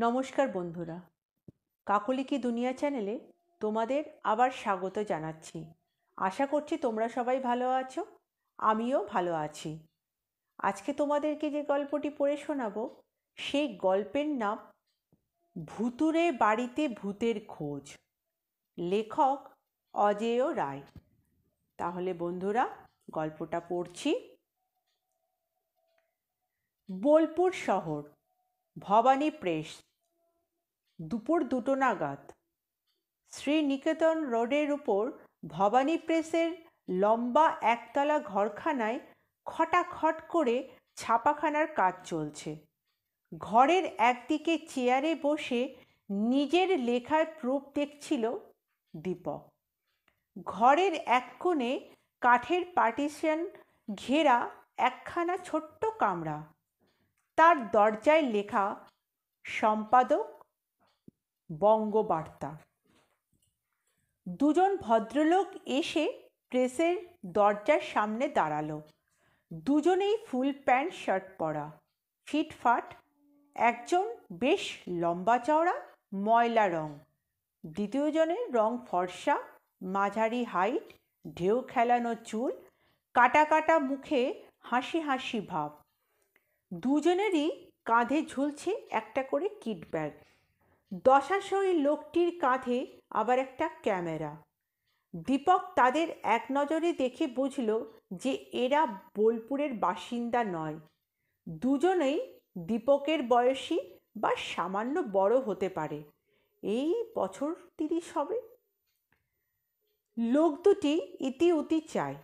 নমস্কার বন্ধুরা, কাকলি কি দুনিয়া চ্যানেলে তোমাদের আবার স্বাগত জানাচ্ছি। আশা করছি তোমরা সবাই ভালো আছো, আমিও ভালো আছি। আজকে তোমাদেরকে যে গল্পটি পড়ে শোনাবো সেই গল্পের নাম ভুতুড়ে বাড়িতে ভূতের খোঁজ। লেখক অজেয় রায়। তাহলে বন্ধুরা গল্পটা পড়ছি। বোলপুর শহর, ভবানী প্রেস, দুপুর 2টো নাগাদ। শ্রীনিকেতন রোডের উপর ভবানী প্রেসের লম্বা একতলা ঘরখানায় খটাখট করে ছাপাখানার কাজ চলছে। ঘরের একদিকে চেয়ারে বসে নিজের লেখার প্রুফ দেখছিল দীপক। ঘরের এক কোণে কাঠের পার্টিশন ঘেরা একখানা ছোট্ট কামরা, তার দরজায় লেখা সম্পাদক, বঙ্গবার্তা। দুজন ভদ্রলোক এসে প্রেসের দরজার সামনে দাঁড়ালো। দুজনেই ফুল প্যান্ট শার্ট পরা, ফিটফাট। একজন বেশ লম্বা চওড়া, ময়লা রং। দ্বিতীয়জনের রং ফর্সা, মাঝারি হাইট, ঢেউ খেলানো চুল, কাটা কাটা মুখে হাসি হাসি ভাব। দুজনেরই কাঁধে ঝুলছে একটা করে কিট ব্যাগ। দশাশই লোকটির কাঁধে আবার একটা ক্যামেরা। দীপক তাদের এক নজরে দেখে বুঝল যে এরা বোলপুরের বাসিন্দা নয়। দুজনেই দীপকের বয়সী বা সামান্য বড় হতে পারে, এই বছর 30 হবে। লোক দুটি ইতি উতি চায়।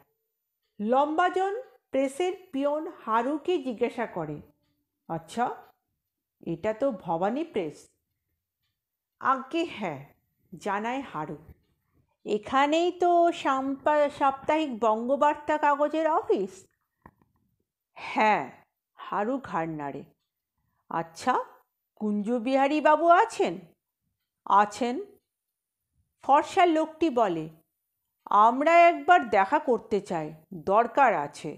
লম্বাজন প্রেসের পিয়ন হারুকে জিজ্ঞাসা করে, আচ্ছা, এটা তো ভবানী প্রেস? আজ্ঞে হ্যাঁ, জানায় হারু। এখানেই তো সাপ্তাহিক বঙ্গবার্তা কাগজের অফিস? হ্যাঁ, হারু ঘাড় নাড়ে। আচ্ছা, কুঞ্জবিহারী বাবু আছেন? আছেন। ফর্সা লোকটি বলে, আমরা একবার দেখা করতে চাই, দরকার আছে।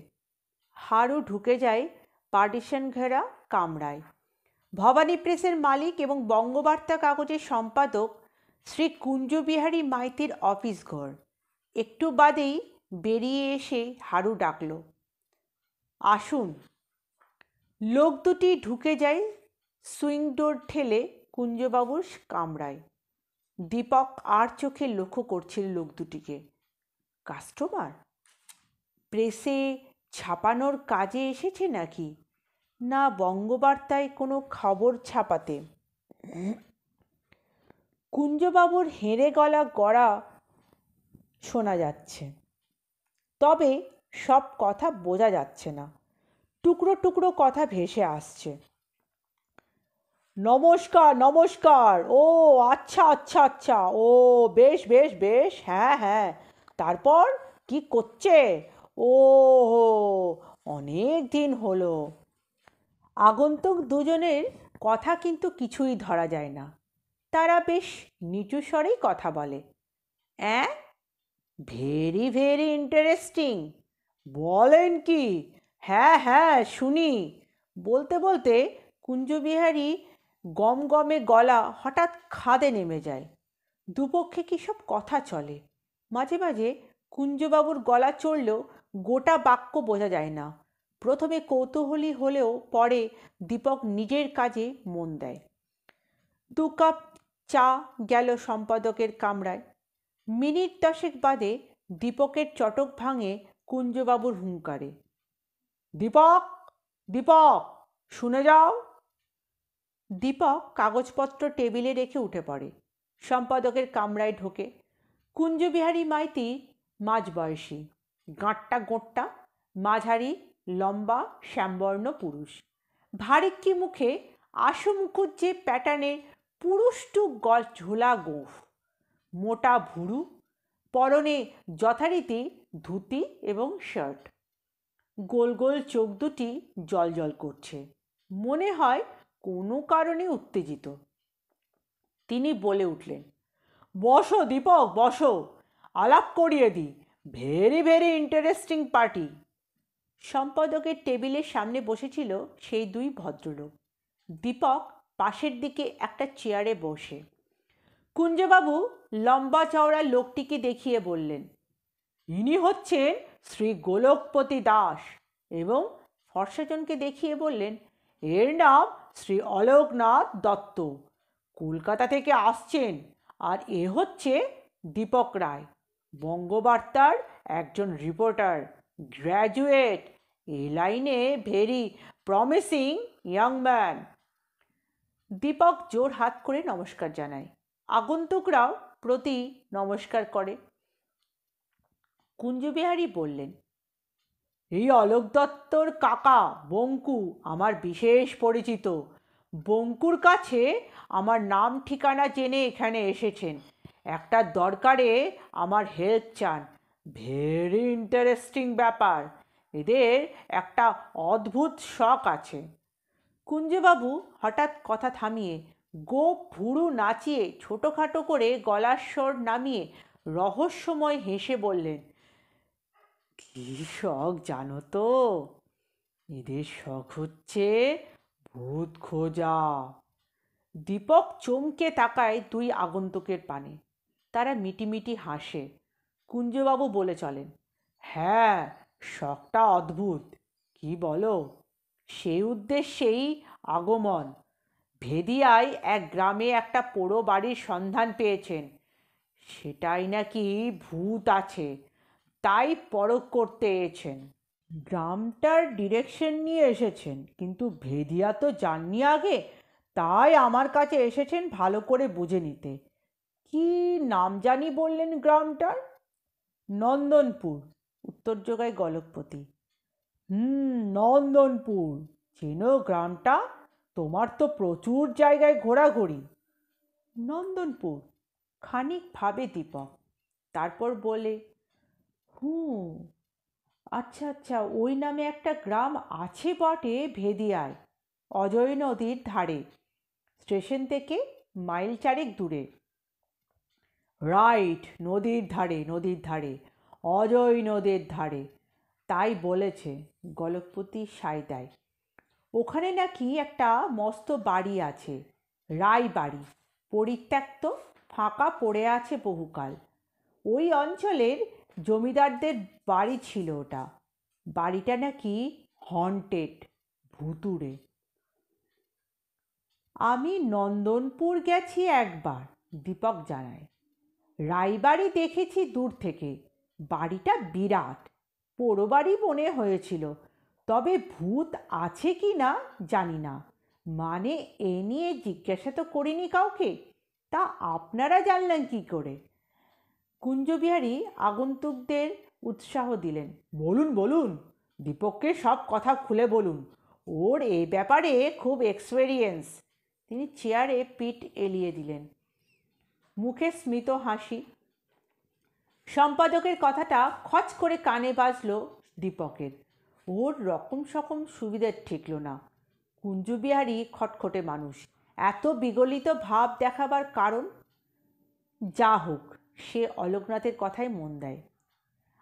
হারু ঢুকে যায় পার্টিশন ঘেরা কামরায়। ভবানী প্রেসের মালিক এবং বঙ্গবার্তা কাগজের সম্পাদক শ্রী কুঞ্জবিহারী মাইতির অফিস ঘর। একটু বাদেই বেরিয়ে এসে হারু ডাকল, আসুন। লোক দুটি ঢুকে যায় সুইং ডোর ঠেলে কুঞ্জবাবুর কামরায়। দীপক আর চোখে লক্ষ্য করছিল লোক দুটিকে। কাস্টমার? প্রেসে ছাপানোর কাজে এসেছে নাকি, না বঙ্গবার্তায় কোনো খবর ছাপাতে? কুঞ্জবাবুর হেঁড়ে গলা গড়া শোনা যাচ্ছে, তবে সব কথা বোঝা যাচ্ছে না। টুকরো টুকরো কথা ভেসে আসছে। নমস্কার নমস্কার, ও আচ্ছা আচ্ছা আচ্ছা, ও বেশ বেশ বেশ, হ্যাঁ হ্যাঁ, তারপর কি করছে? ও হো, অনেক দিন হলো। আগন্তুক দুজনের কথা কিন্তু কিছুই ধরা যায় না। তারা বেশ নিচু স্বরেই কথা বলে। অ্যাঁ, ভেরি ভেরি ইন্টারেস্টিং। বলেন কি? হ্যাঁ হ্যাঁ, শুনি। বলতে বলতে কুঞ্জবিহারী গমগমে গলা হঠাৎ খাদে নেমে যায়। দুপক্ষে কী সব কথা চলে। মাঝে মাঝে কুঞ্জবাবুর গলা চড়লেও গোটা বাক্য বোঝা যায় না। প্রথমে কৌতূহলী হলেও পরে দীপক নিজের কাজে মন দেয়। 2 কাপ চা গেল সম্পাদকের কামরায়। মিনিট 10 বাদে দীপকের চটক ভাঙে কুঞ্জবাবুর হুঙ্কারে, দীপক দীপক, শুনে যাও। দীপক কাগজপত্র টেবিলে রেখে উঠে পড়ে। সম্পাদকের কামরায় ঢোকে। কুঞ্জবিহারী মাইতি মাঝবয়সী, গাঁটটা গোঁটটা, মাঝারি লম্বা শ্যামবর্ণ পুরুষ। ভারিক্কি মুখে আশু মুখুজ্জে প্যাটার্নের পুরুষ্টু ঝোলা গোঁফ, মোটা ভুরু, পরনে যথারীতি ধুতি এবং শার্ট। গোল গোল চোখ দুটি জলজল করছে, মনে হয় কোনো কারণে উত্তেজিত। তিনি বলে উঠলেন, বসো দীপক, বসো, আলাপ করিয়ে দিই। Very very interesting party. সম্পাদকের টেবিলের সামনে বসেছিল সেই 2 ভদ্রলোক। দীপক পাশের দিকে একটা চেয়ারে বসে। কুঞ্জবাবু লম্বা চওড়া লোকটিকে দেখিয়ে বললেন, ইনি হচ্ছেন শ্রী গোলকপতি দাস। এবং ফর্সাজনকে দেখিয়ে বললেন, এর নাম শ্রী অলোকনাথ দত্ত, কলকাতা থেকে আসছেন। আর এ হচ্ছে দীপক রায়, বঙ্গবার্তার একজন রিপোর্টার, গ্র্যাজুয়েট, এ লাইনে very promising young man. Deepak জোর হাত করে নমস্কার জানায়। আগন্তুকরাও প্রতি নমস্কার করে। কুঞ্জবিহারী বললেন, এই অলোক দত্তর কাকা বঙ্কু আমার বিশেষ পরিচিত। বঙ্কুর কাছে আমার নাম ঠিকানা জেনে এখানে এসেছেন। একটা দরকারে আমার হেল্প চান। ভেরি ইন্টারেস্টিং ব্যাপার। এদের একটা অদ্ভুত শখ আছে। কুঞ্জবাবু হঠাৎ কথা থামিয়ে গোপ ভুরু নাচিয়ে ছোটোখাটো করে গলার স্বর নামিয়ে রহস্যময় হেসে বললেন, কি শখ জানো তো? এদের শখ হচ্ছে ভূত খোঁজা। দীপক চমকে তাকায় দুই আগন্তুকের পানে। তারা মিটিমিটি হাসে। কুঞ্জবাবু বলে চলেন, হ্যাঁ, শখটা অদ্ভুত, কি বলো? সেই উদ্দেশ্যেই আগমন। ভেদিয়ায় এক গ্রামে একটা পোড়ো বাড়ির সন্ধান পেয়েছেন। সেটাই নাকি ভূত আছে, তাই পরখ করতে এসেছেন। গ্রামটার ডিরেকশন নিয়ে এসেছেন, কিন্তু ভেদিয়া তো যাননি আগে, তাই আমার কাছে এসেছেন ভালো করে বুঝে নিতে। কি নাম জানি বললেন গ্রামটার? নন্দনপুর, উত্তর যোগায় গলকপতি। নন্দনপুর। চেনো গ্রামটা? তোমার তো প্রচুর জায়গায় ঘোরাঘুরি। নন্দনপুর, খানিক ভাবে দীপক, তারপর বলে, হুম, আচ্ছা আচ্ছা, ওই নামে একটা গ্রাম আছে বটে ভেদিয়ায়, অজয় নদীর ধারে, স্টেশন থেকে মাইল চারেক দূরে। রাইট, নদীর ধারে, নদীর ধারে, অজয় নদীর ধারে। তাই বলেছে, গলকপতি সায় দেয়। ওখানে নাকি একটা মস্ত বাড়ি আছে, রায় বাড়ি, পরিত্যক্ত, ফাঁকা পড়ে আছে বহুকাল। ওই অঞ্চলের জমিদারদের বাড়ি ছিল ওটা। বাড়িটা নাকি হন্টেড, ভুতুড়ে। আমি নন্দনপুর গেছি একবার, দীপক জানায়। রায়বাড়ি দেখেছি দূর থেকে। বাড়িটা বিরাট, পোড়ো বাড়ি মনে হয়েছিল, তবে ভূত আছে কি না জানি না। মানে এ নিয়ে জিজ্ঞাসা তো করিনি কাউকে। তা আপনারা জানলেন কি করে? কুঞ্জবিহারী আগন্তুকদের উৎসাহ দিলেন, বলুন বলুন, দীপককে সব কথা খুলে বলুন, ওর এ ব্যাপারে খুব এক্সপেরিয়েন্স। তিনি চেয়ারে পিঠ এলিয়ে দিলেন, মুখে স্মিত হাসি। সম্পাদকের কথাটা খচ করে কানে বাজল দীপকের। ওর রকম সকম সুবিধের ঠেকল না। কুঞ্জবিহারী খটখটে মানুষ, এত বিগলিত ভাব দেখাবার কারণ? যা হোক, সে অলোকনাথের কথায় মন দেয়।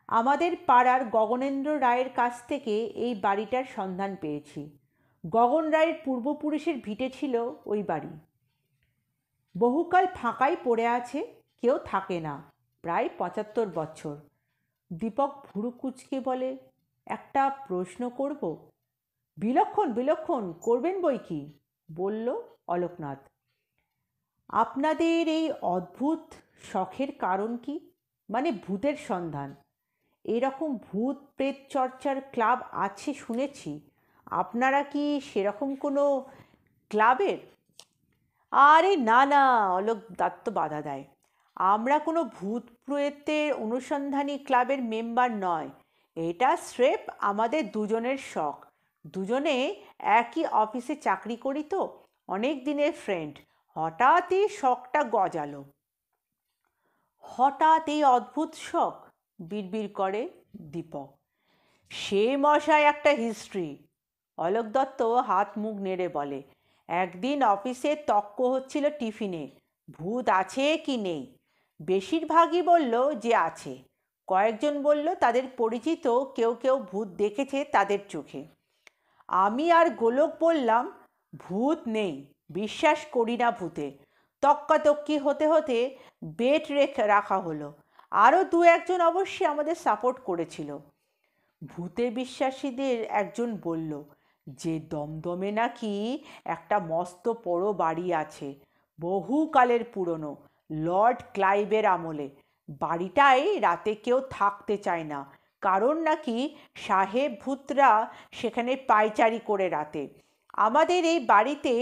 আমাদের পাড়ার গগনেন্দ্র রায়ের কাছ থেকে এই বাড়িটার সন্ধান পেয়েছি। গগন রায়ের পূর্বপুরুষের ভিটে ছিল ওই বাড়ি। বহুকাল ফাঁকাই পড়ে আছে, কেউ থাকে না, প্রায় ৭৫ বছর। দীপক ভুরু কুঁচকে বলে, একটা প্রশ্ন করব? বিলক্ষণ বিলক্ষণ, করবেন বই কি, বলল অলোকনাথ। আপনাদের এই অদ্ভুত শখের কারণ কি? মানে ভূতের সন্ধান। এরকম ভূত প্রেত চর্চার ক্লাব আছে শুনেছি। আপনারা কি সেরকম কোনো ক্লাবের? আরে না না, অলোক দত্ত বাধা দেয়, আমরা কোনো ভূত প্রেতের অনুসন্ধানী ক্লাবের মেম্বার নয়। এটা স্রেফ আমাদের দুজনের শখ। দুজনে একই অফিসে চাকরি করি তো, অনেক দিনের ফ্রেন্ড। হঠাৎই শখটা গজালো। হঠাৎ এই অদ্ভুত শখ, বিড়বিড় করে দীপক। সে মশায় একটা হিস্ট্রি। অলোক দত্ত হাত মুখ নেড়ে বলে, একদিন অফিসে তক্ক হচ্ছিল টিফিনে, ভূত আছে কি নেই। বেশিরভাগই বলল যে আছে। কয়েকজন বলল তাদের পরিচিত কেউ কেউ ভূত দেখেছে তাদের চোখে। আমি আর গোলক বললাম, ভূত নেই, বিশ্বাস করি না ভূতে। তক্কাতক্কি হতে হতে বেট রাখা হলো। আরও দু একজন অবশ্যই আমাদের সাপোর্ট করেছিল। ভূতে বিশ্বাসীদের একজন বলল যে দমদমে নাকি একটা মস্ত বড় বাড়ি আছে, বহুকালের পুরনো, লর্ড ক্লাইভের আমলে। বাড়িটায় রাতে কেউ থাকতে চায় না, কারণ নাকি সাহেব ভূতরা সেখানে পায়চারি করে রাতে। আমাদের এই বাড়িতে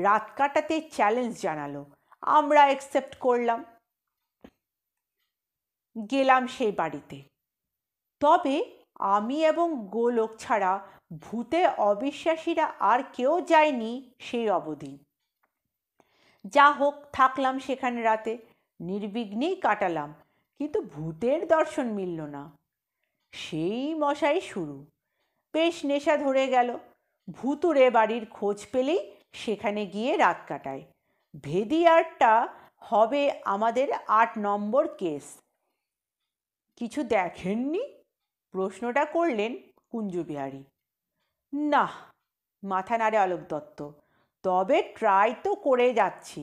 রাত কাটাতে চ্যালেঞ্জ জানালো। আমরা অ্যাকসেপ্ট করলাম, গেলাম সেই বাড়িতে। তবে আমি এবং গোলোক ছাড়া ভূতে অবিশ্বাসীরা আর কেউ যায়নি সেই অবধি। যা হোক, থাকলাম সেখানে রাতে, নির্বিঘ্নেই কাটালাম, কিন্তু ভূতের দর্শন মিলল না। সেই মশাই শুরু। বেশ নেশা ধরে গেল। ভুতুড়ে বাড়ির খোঁজ পেলেই সেখানে গিয়ে রাত কাটায়। ভেদিয়ারটা হবে আমাদের 8 নম্বর কেস। কিছু দেখেননি? প্রশ্নটা করলেন কুঞ্জবিহারী। না, মাথা নাড়ে অলোক দত্ত। তবে ট্রাই তো করে যাচ্ছি,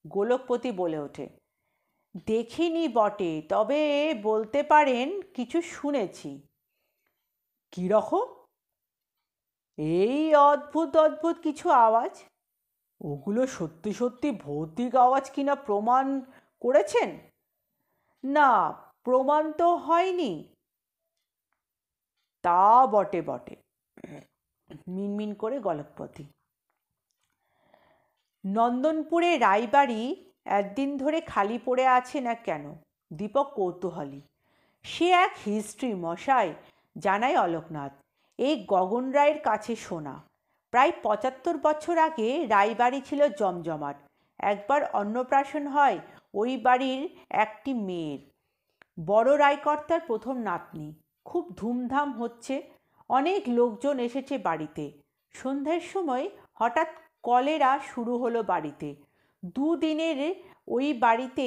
গোলকপতি বলে ওঠে। দেখিনি বটে, তবে বলতে পারেন কিছু শুনেছি। কীরকম? এই অদ্ভুত অদ্ভুত কিছু আওয়াজ। ওগুলো সত্যি সত্যি ভৌতিক আওয়াজ কিনা প্রমাণ করেছেন? না, প্রমাণ তো হয়নি। তা বটে বটে, মিনমিন করে গলকপতি। নন্দনপুরে রায়বাড়ি একদিন ধরে খালি পড়ে আছে না কেন? দীপক কৌতূহলী। সে এক হিস্ট্রি মশাই, জানায় অলোকনাথ। এই গগন রায়ের কাছে শোনা। প্রায় 75 বছর আগে রায়বাড়ি ছিল জমজমাট। একবার অন্নপ্রাশন হয় ওই বাড়ির একটি মেয়ের, বড় রায়কর্তার প্রথম নাতনি। খুব ধুমধাম হচ্ছে, অনেক লোকজন এসেছে বাড়িতে। সন্ধ্যের সময় হঠাৎ কলেরা শুরু হলো বাড়িতে। দুদিনের ওই বাড়িতে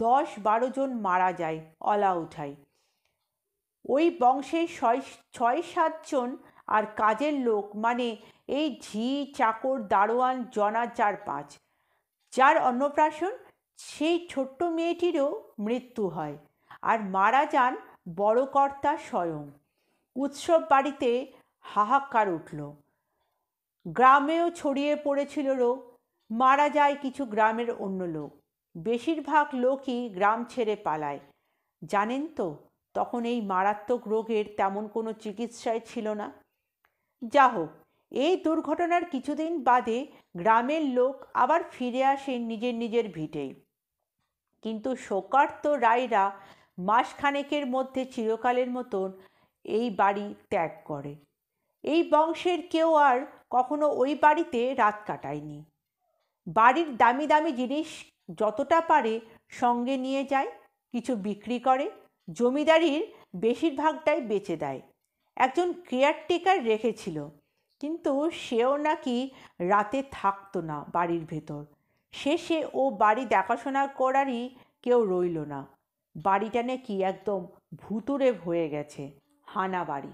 10-12 জন মারা যায় অলা উঠায়। ওই বংশের 6-7 জন আর কাজের লোক, মানে এই ঝি, চাকর, দারোয়ান, জনা 4-5। যার অন্নপ্রাশন সেই ছোট্ট মেয়েটিরও মৃত্যু হয়, আর মারা যান বড় কর্তা স্বয়ং। উৎসব বাড়িতে হাহাকার উঠল। গ্রামেও ছড়িয়ে পড়েছিল রোগ। মারা যায় কিছু গ্রামের অন্য লোক। বেশিরভাগ লোকই গ্রাম ছেড়ে পালায়। জানেন তো, তখন এই মারাত্মক রোগের তেমন কোনো চিকিৎসাই ছিল না। যা হোক, এই দুর্ঘটনার কিছুদিন বাদে গ্রামের লোক আবার ফিরে আসেন নিজের নিজের ভিটেই। কিন্তু শোকার্ত রায়রা মাসখানেকের মধ্যে চিরকালের মতন এই বাড়ি ত্যাগ করে। এই বংশের কেউ আর কখনো ওই বাড়িতে রাত কাটায়নি। বাড়ির দামি দামি জিনিস যতটা পারে সঙ্গে নিয়ে যায়, কিছু বিক্রি করে, জমিদারির বেশিরভাগটাই বেচে দেয়। একজন কেয়ারটেকার রেখেছিল, কিন্তু সেও নাকি রাতে থাকতো না বাড়ির ভেতর। শেষে ও বাড়ি দেখাশোনা করারই কেউ রইল না। বাড়িটা নাকি একদম ভুতুড়ে হয়ে গেছে, হানা বাড়ি।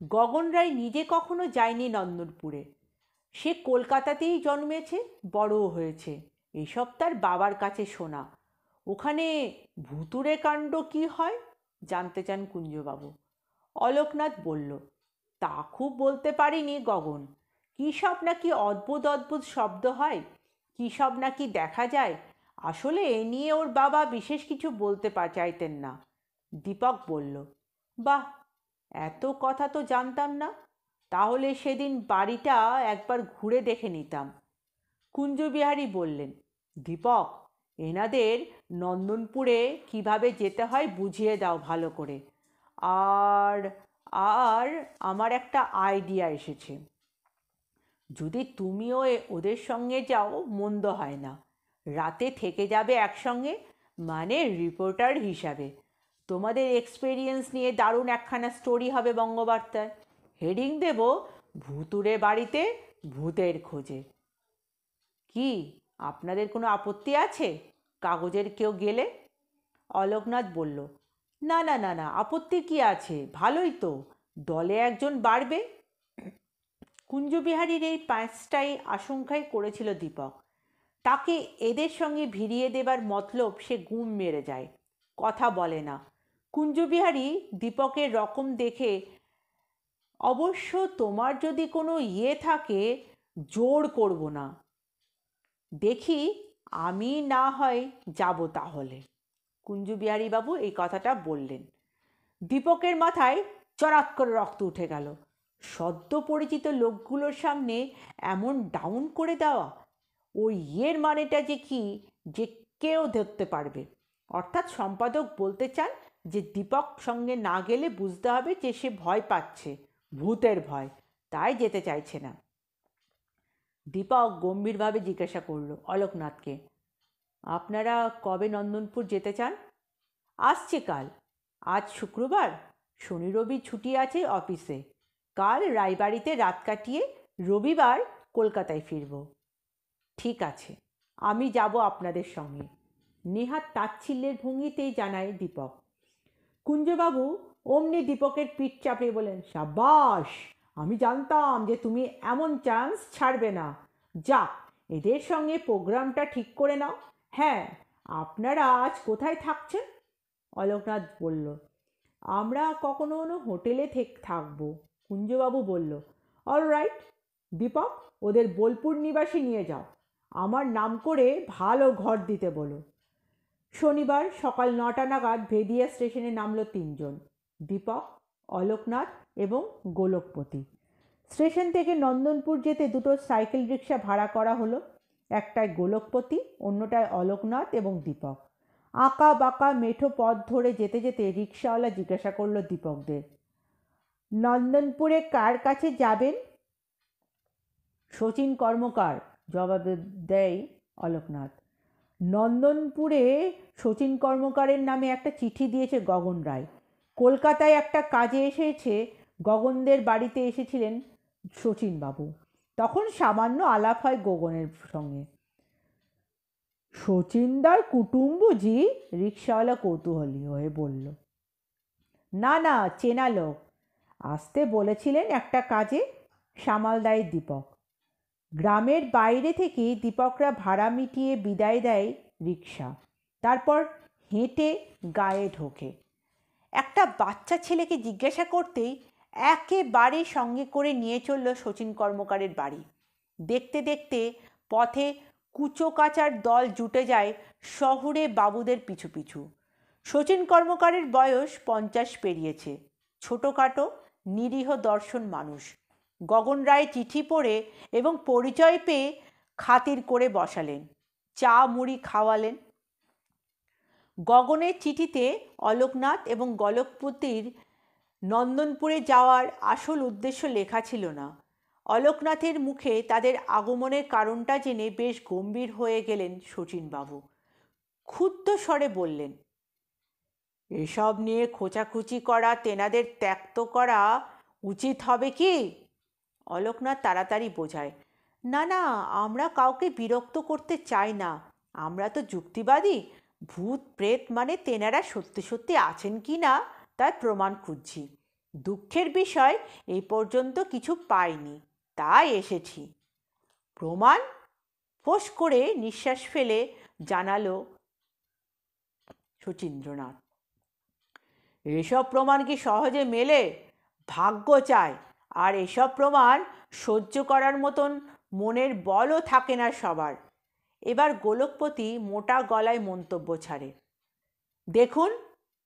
গগন রায় নিজে কখনো যায়নি নন্দনপুরে। সে কলকাতাতেই জন্মেছে, বড়ও হয়েছে। এসব তার বাবার কাছে শোনা। ওখানে ভুতুড়ে কাণ্ড কি হয় জানতে চান কুঞ্জবাবু। অলোকনাথ বলল, তা খুব বলতে পারিনি গগন। কী সব নাকি অদ্ভুত অদ্ভুত শব্দ হয়, কী সব নাকি দেখা যায়। আসলে এ নিয়ে ওর বাবা বিশেষ কিছু বলতে চাইতেন না। দীপক বলল, বাহ, এত কথা তো জানতাম না। তাহলে সেদিন বাড়িটা একবার ঘুরে দেখে নিতাম। কুঞ্জবিহারী বললেন, দীপক, এনাদের নন্দনপুরে কিভাবে যেতে হয় বুঝিয়ে দাও ভালো করে। আর আর আমার একটা আইডিয়া এসেছে। যদি তুমিও ওদের সঙ্গে যাও মন্দ হয় না। রাতে থেকে যাবে একসঙ্গে, মানে রিপোর্টার হিসাবে। তোমাদের এক্সপেরিয়েন্স নিয়ে দারুণ একখানা স্টোরি হবে বঙ্গবার্তায়। হেডিং দেব, ভুতুড়ে বাড়িতে ভূতের খোঁজে। কি আপনাদের কোনো আপত্তি আছে কাগজের কেউ গেলে? অলোকনাথ বলল, না না না না, আপত্তি কি আছে, ভালোই তো, দলে একজন বাড়বে। কুঞ্জবিহারীর এই পাঁচটাই আশঙ্কাই করেছিল দীপক। তাকে এদের সঙ্গে ভিড়িয়ে দেবার মতলব সে গুম মেরে যায়, কথা বলে না। কুঞ্জবিহারী দীপকের রকম দেখে, অবশ্য তোমার যদি কোনো থাকে জোর করব না, দেখি আমি না হয় যাব তাহলে। কুঞ্জবিহারী বাবু এই কথাটা বললেন। দীপকের মাথায় চড়াত করে রক্ত উঠে গেল। সদ্য পরিচিত লোকগুলোর সামনে এমন ডাউন করে দেওয়া, ওই মানেটা যে কি যে কেউ ধরতে পারবে। অর্থাৎ সম্পাদক বলতে চান যে দীপক সঙ্গে না গেলে বুঝতে হবে যে সে ভয় পাচ্ছে, ভূতের ভয়, তাই যেতে চাইছে না। দীপক গম্ভীরভাবে জিজ্ঞাসা করল অলোকনাথকে, আপনারা কবে নন্দনপুর যেতে চান? আসছে কাল। আজ শুক্রবার, শনি রবি ছুটি আছে অফিসে। কাল রায়বাড়িতে রাত কাটিয়ে রবিবার কলকাতায় ফিরব। ঠিক আছে, আমি যাব আপনাদের সঙ্গে, নেহাত তাচ্ছিল্যের ভঙ্গিতেই জানায় দীপক। কুঞ্জবাবু অমনি দীপকের পিঠ চাপড়ে বলেন, সাব্বাস, আমি জানতাম যে তুমি এমন চান্স ছাড়বে না। যাক, এদের সঙ্গে প্রোগ্রামটা ঠিক করে নাও। হ্যাঁ, আপনারা আজ কোথায় থাকছেন? অলোকনাথ বলল, আমরা কখনো কোনো হোটেলে থাকবো। কুঞ্জবাবু বলল, অল রাইট দীপক, ওদের বোলপুর নিবাসে নিয়ে যাও। আমার নাম করে ভালো ঘর দিতে বলো। শনিবার সকাল 9টা নাগাদ ভেদিয়া স্টেশনে নামল তিনজন, দীপক, অলোকনাথ এবং গোলকপতি। স্টেশন থেকে নন্দনপুর যেতে দুটো সাইকেল রিক্সা ভাড়া করা হলো। একটায় গোলকপতি, অন্যটায় অলোকনাথ এবং দীপক। আঁকা বাঁকা মেঠো পথ ধরে যেতে যেতে রিক্সাওয়ালা জিজ্ঞাসা করলো দীপকদের, নন্দনপুরে কার কাছে যাবেন? শচীন কর্মকার, জবাবে দেয় অলোকনাথ। নন্দনপুরে শচীন কর্মকারের নামে একটা চিঠি দিয়েছে গগন রায়। কলকাতায় একটা কাজে এসেছে, গগনদের বাড়িতে এসেছিলেন শচীনবাবু। তখন সামান্য আলাপ হয় গগনের সঙ্গে। শচীনদার কুটুম বুঝি? রিক্সাওয়ালা কৌতূহলী হয়ে বলল। না না, চেনা লোক। আসতে বলেছিলেন একটা কাজে, সামাল দেয় দীপক। গ্রামের বাইরে থেকে দীপকরা ভাড়া মিটিয়ে বিদায় দেয় রিক্সা। তারপর হেঁটে গায়ে ঢোকে। একটা বাচ্চা ছেলেকে জিজ্ঞাসা করতেই একেবারে সঙ্গে করে নিয়ে চলল শচীন কর্মকারের বাড়ি। দেখতে দেখতে পথে কুচো কাচার দল জুটে যায় শহুরে বাবুদের পিছু পিছু। শচীন কর্মকারের বয়স 50 পেরিয়েছে, ছোটোখাটো নিরীহ দর্শন মানুষ। গগন রায় চিঠি পড়ে এবং পরিচয় পেয়ে খাতির করে বসালেন, চা মুড়ি খাওয়ালেন। গগনের চিঠিতে অলোকনাথ এবং গোলকপতির নন্দনপুরে যাওয়ার আসল উদ্দেশ্য লেখা ছিল না। অলোকনাথের মুখে তাদের আগমনের কারণটা জেনে বেশ গম্ভীর হয়ে গেলেন শচীনবাবু। ক্ষুব্ধ স্বরে বললেন, এসব নিয়ে খোঁচাখুচি করা তেনাদের ত্যক্ত করা উচিত হবে কি? অলোকনাথ তাড়াতাড়ি বোঝায়, না না, আমরা কাউকে বিরক্ত করতে চাই না। আমরা তো যুক্তিবাদী। ভূত প্রেত মানে তেনারা সত্যি সত্যি আছেন কি না তার প্রমাণ খুঁজছি। দুঃখের বিষয়, এই পর্যন্ত কিছু পাইনি, তাই এসেছি। প্রমাণ? ফোঁস করে নিঃশ্বাস ফেলে জানালো শচীন্দ্রনাথ। এসব প্রমাণ কি সহজে মেলে? ভাগ্য চায়। আর এসব প্রমাণ সহ্য করার মতন মনের বলও থাকে না সবার। এবার গোলকপতি মোটা গলায় মন্তব্য ছাড়ে, দেখুন,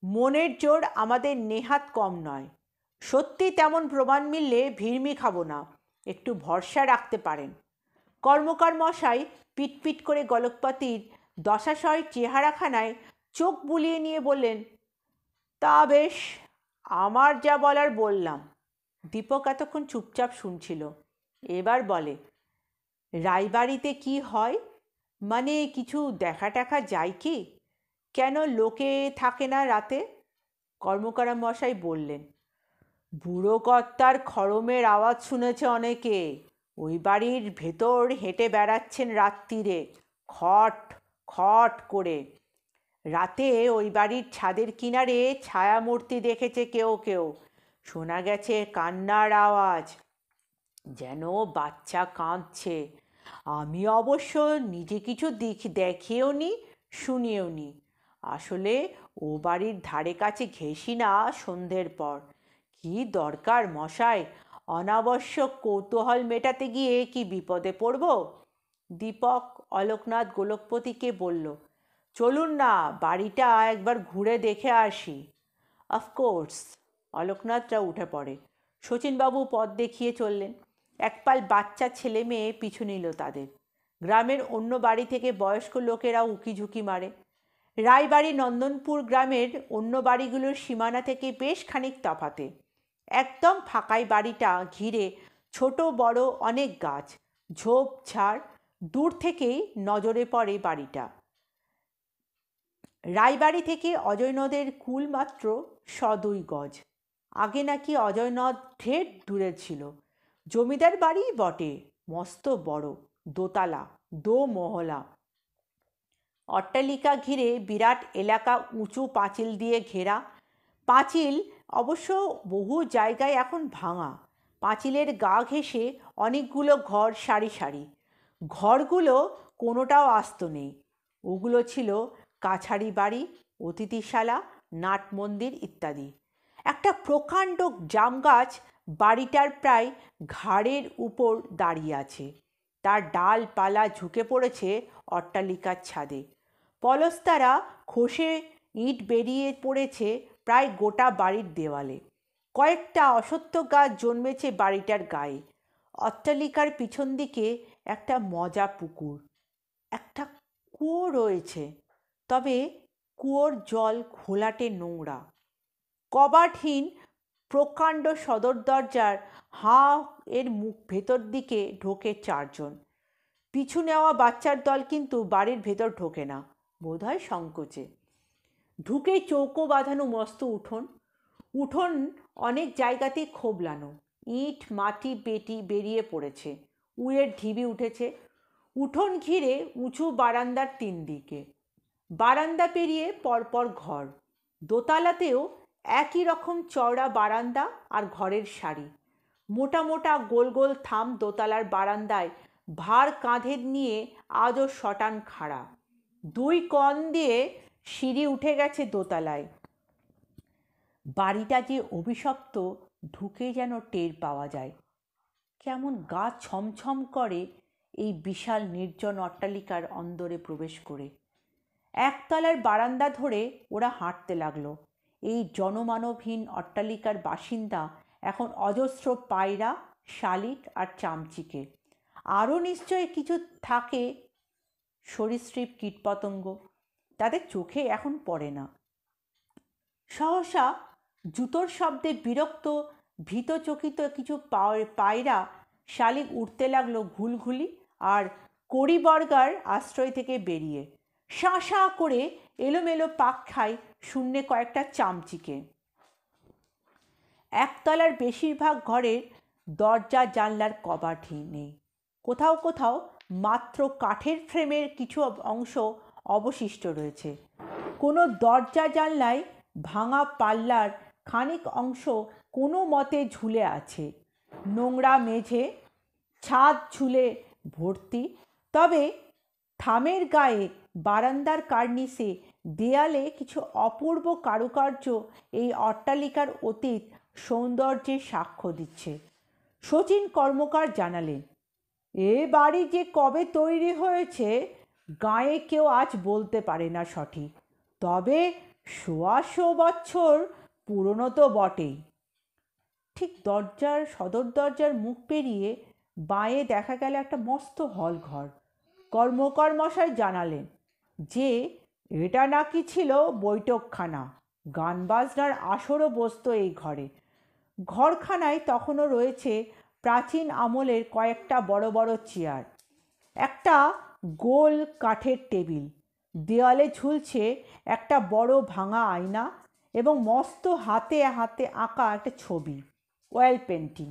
মনের জোর আমাদের নেহাত কম নয়। সত্যি তেমন প্রমাণ মিললে ভিড়মি খাবো না, একটু ভরসা রাখতে পারেন। কর্মকার মশাই পিটপিট করে গোলকপতির দশাশয় চেহারাখানায় চোখ বুলিয়ে নিয়ে বললেন, তা বেশ, আমার যা বলার বললাম। দীপক এতক্ষণ চুপচাপ শুনছিল। এবার বলে, রায়বাড়িতে কি হয়? মানে কিছু দেখা টাকা যায় কি? কেন লোকে থাকে না রাতে? কর্মকার মশাই বললেন, বুড়ো কর্তার খড়মের আওয়াজ শুনেছে অনেকে। ওই বাড়ির ভেতর হেঁটে বেড়াচ্ছেন রাত্রিরে, খট খট করে। রাতে ওই বাড়ির ছাদের কিনারে ছায়ামূর্তি দেখেছে কেউ কেউ। শোনা গেছে কান্নার আওয়াজ। যেন বাচ্চা কাঁদছে। আমি অবশ্য নিজে কিছু দেখেও নি, শুনেও নি। আসলে ও বাড়ির ধারে কাছে ঘেঁষি না সন্ধ্যের পর। কি দরকার মশাই, অনাবশ্যক কৌতূহল মেটাতে গিয়ে কি বিপদে পড়ব? দীপক অলোকনাথ গোলকপতিকে বলল, চলুন না, বাড়িটা একবার ঘুরে দেখে আসি। অফকোর্স। অলোকনাথরা উঠে পড়ে। শচীনবাবু পথ দেখিয়ে চললেন। একপাল বাচ্চা ছেলে মেয়ে পিছু নিল তাদের। গ্রামের অন্য বাড়ি থেকে বয়স্ক লোকেরাও উকিঝুঁকি মারে। রায়বাড়ি নন্দনপুর গ্রামের অন্য বাড়িগুলোর সীমানা থেকে বেশ খানিক তফাতে। একদম ফাঁকাই বাড়িটা ঘিরে ছোট বড় অনেক গাছ, ঝোপঝাড়। দূর থেকেই নজরে পড়ে বাড়িটা। রায়বাড়ি থেকে অজয় নদের কূল মাত্র ১০০-২ গজ। আগে নাকি অজয় নদ ঢের দূরে ছিল। জমিদার বাড়িই বটে, মস্ত বড়, দোতলা, দোমহলা। অট্টালিকা ঘিরে বিরাট এলাকা, উঁচু পাঁচিল দিয়ে ঘেরা। পাঁচিল অবশ্য বহু জায়গায় এখন ভাঙা। পাঁচিলের গা ঘেঁষে অনেকগুলো ঘর সারি সারি। ঘরগুলো কোনোটাও আস্ত নেই। ওগুলো ছিল কাছারি বাড়ি, অতিথিশালা, নাট মন্দির ইত্যাদি। একটা প্রকাণ্ড জাম গাছ বাড়িটার প্রায় ঘাড়ের উপর দাঁড়িয়ে আছে। তার ডালপালা ঝুঁকে পড়েছে অট্টালিকার ছাদে। পলস্তারা খসে ইট বেরিয়ে পড়েছে প্রায় গোটা বাড়ির দেওয়ালে। কয়েকটা অশ্বত্থ গাছ জন্মেছে বাড়িটার গায়ে। অট্টালিকার পিছন দিকে একটা মজা পুকুর, একটা কুয়ো রয়েছে, তবে কুয়োর জল ঘোলাটে নোংরা। কবাটহীন প্রকাণ্ড সদর দরজার হাঁ এর মুখ ভেতর দিকে ঢোকে ৪ জন। পিছু নেওয়া বাচ্চার দল কিন্তু বাড়ির ভেতর ঢোকে না, বোধহয় সংকোচে। ঢুকেই চৌকো বাঁধানো মস্ত উঠোন। উঠোন অনেক জায়গাতেই খোবলানো, ইট মাটি বেরিয়ে পড়েছে, উয়ের ঢিবি উঠেছে। উঠোন ঘিরে উঁচু বারান্দার ৩ দিকে। বারান্দা পেরিয়ে পরপর ঘর। দোতলাতেও একই রকম চওড়া বারান্দা আর ঘরের সারি। মোটা মোটা গোল গোল থাম দোতলার বারান্দায় ভার কাঁধে নিয়ে আজও শটান খাড়া। ২ কোণ দিয়ে সিঁড়ি উঠে গেছে দোতলায়। বাড়িটা যে অভিশপ্ত ঢুকে যেন টের পাওয়া যায়। কেমন গা ছমছম করে এই বিশাল নির্জন অট্টালিকার অন্দরে প্রবেশ করে। একতলার বারান্দা ধরে ওরা হাঁটতে লাগলো। এই জনমানবহীন অট্টালিকার বাসিন্দা এখন অজস্র পায়রা, শালিক আর চামচিকে। আরও নিশ্চয় কিছু থাকে সরীসৃপ কীটপতঙ্গ, তাদের চোখে এখন পড়ে না। সহসা জুতোর শব্দে বিরক্ত ভীতচকিত কিছু পায়রা শালিক উঠতে লাগলো ঘুলঘুলি আর কড়িবর্গার আশ্রয় থেকে বেরিয়ে। শাঁ শাঁ করে এলোমেলো পাক খায় শূন্যে কয়েকটা চামচিকে। একতলার বেশিরভাগ ঘরের দরজা জানলার কবাটই নেই। কোথাও কোথাও মাত্র কাঠের ফ্রেমের কিছু অংশ অবশিষ্ট রয়েছে। কোনো দরজা জানলায় ভাঙা পাল্লার খানিক অংশ কোনো মতে ঝুলে আছে। নোংরা মেঝে, ছাদ ঝুলে ভর্তি। তবে থামের গায়ে, বারান্দার কার্নিসে, দেয়ালে কিছু অপূর্ব কারুকার্য এই অট্টালিকার অতীত সৌন্দর্যের সাক্ষ্য দিচ্ছে। শচীন কর্মকার জানালেন, এ বাড়ি যে কবে তৈরি হয়েছে গাঁয়ে কেউ আজ বলতে পারে না সঠিক, তবে ১০০ বছর পুরনো তো বটেই। ঠিক সদর দরজার মুখ পেরিয়ে বাঁয়ে দেখা গেল একটা মস্ত হল ঘর। কর্মকার মশাই জানালেন যে এটা নাকি ছিল বৈঠকখানা, গান বাজনার আসরও বসত এই ঘরে। ঘরখানায় তখনও রয়েছে প্রাচীন আমলের কয়েকটা বড় বড় চেয়ার, একটা গোল কাঠের টেবিল, দেওয়ালে ঝুলছে একটা বড় ভাঙা আয়না এবং মস্ত হাতে হাতে আঁকা একটা ছবি, অয়েল পেন্টিং,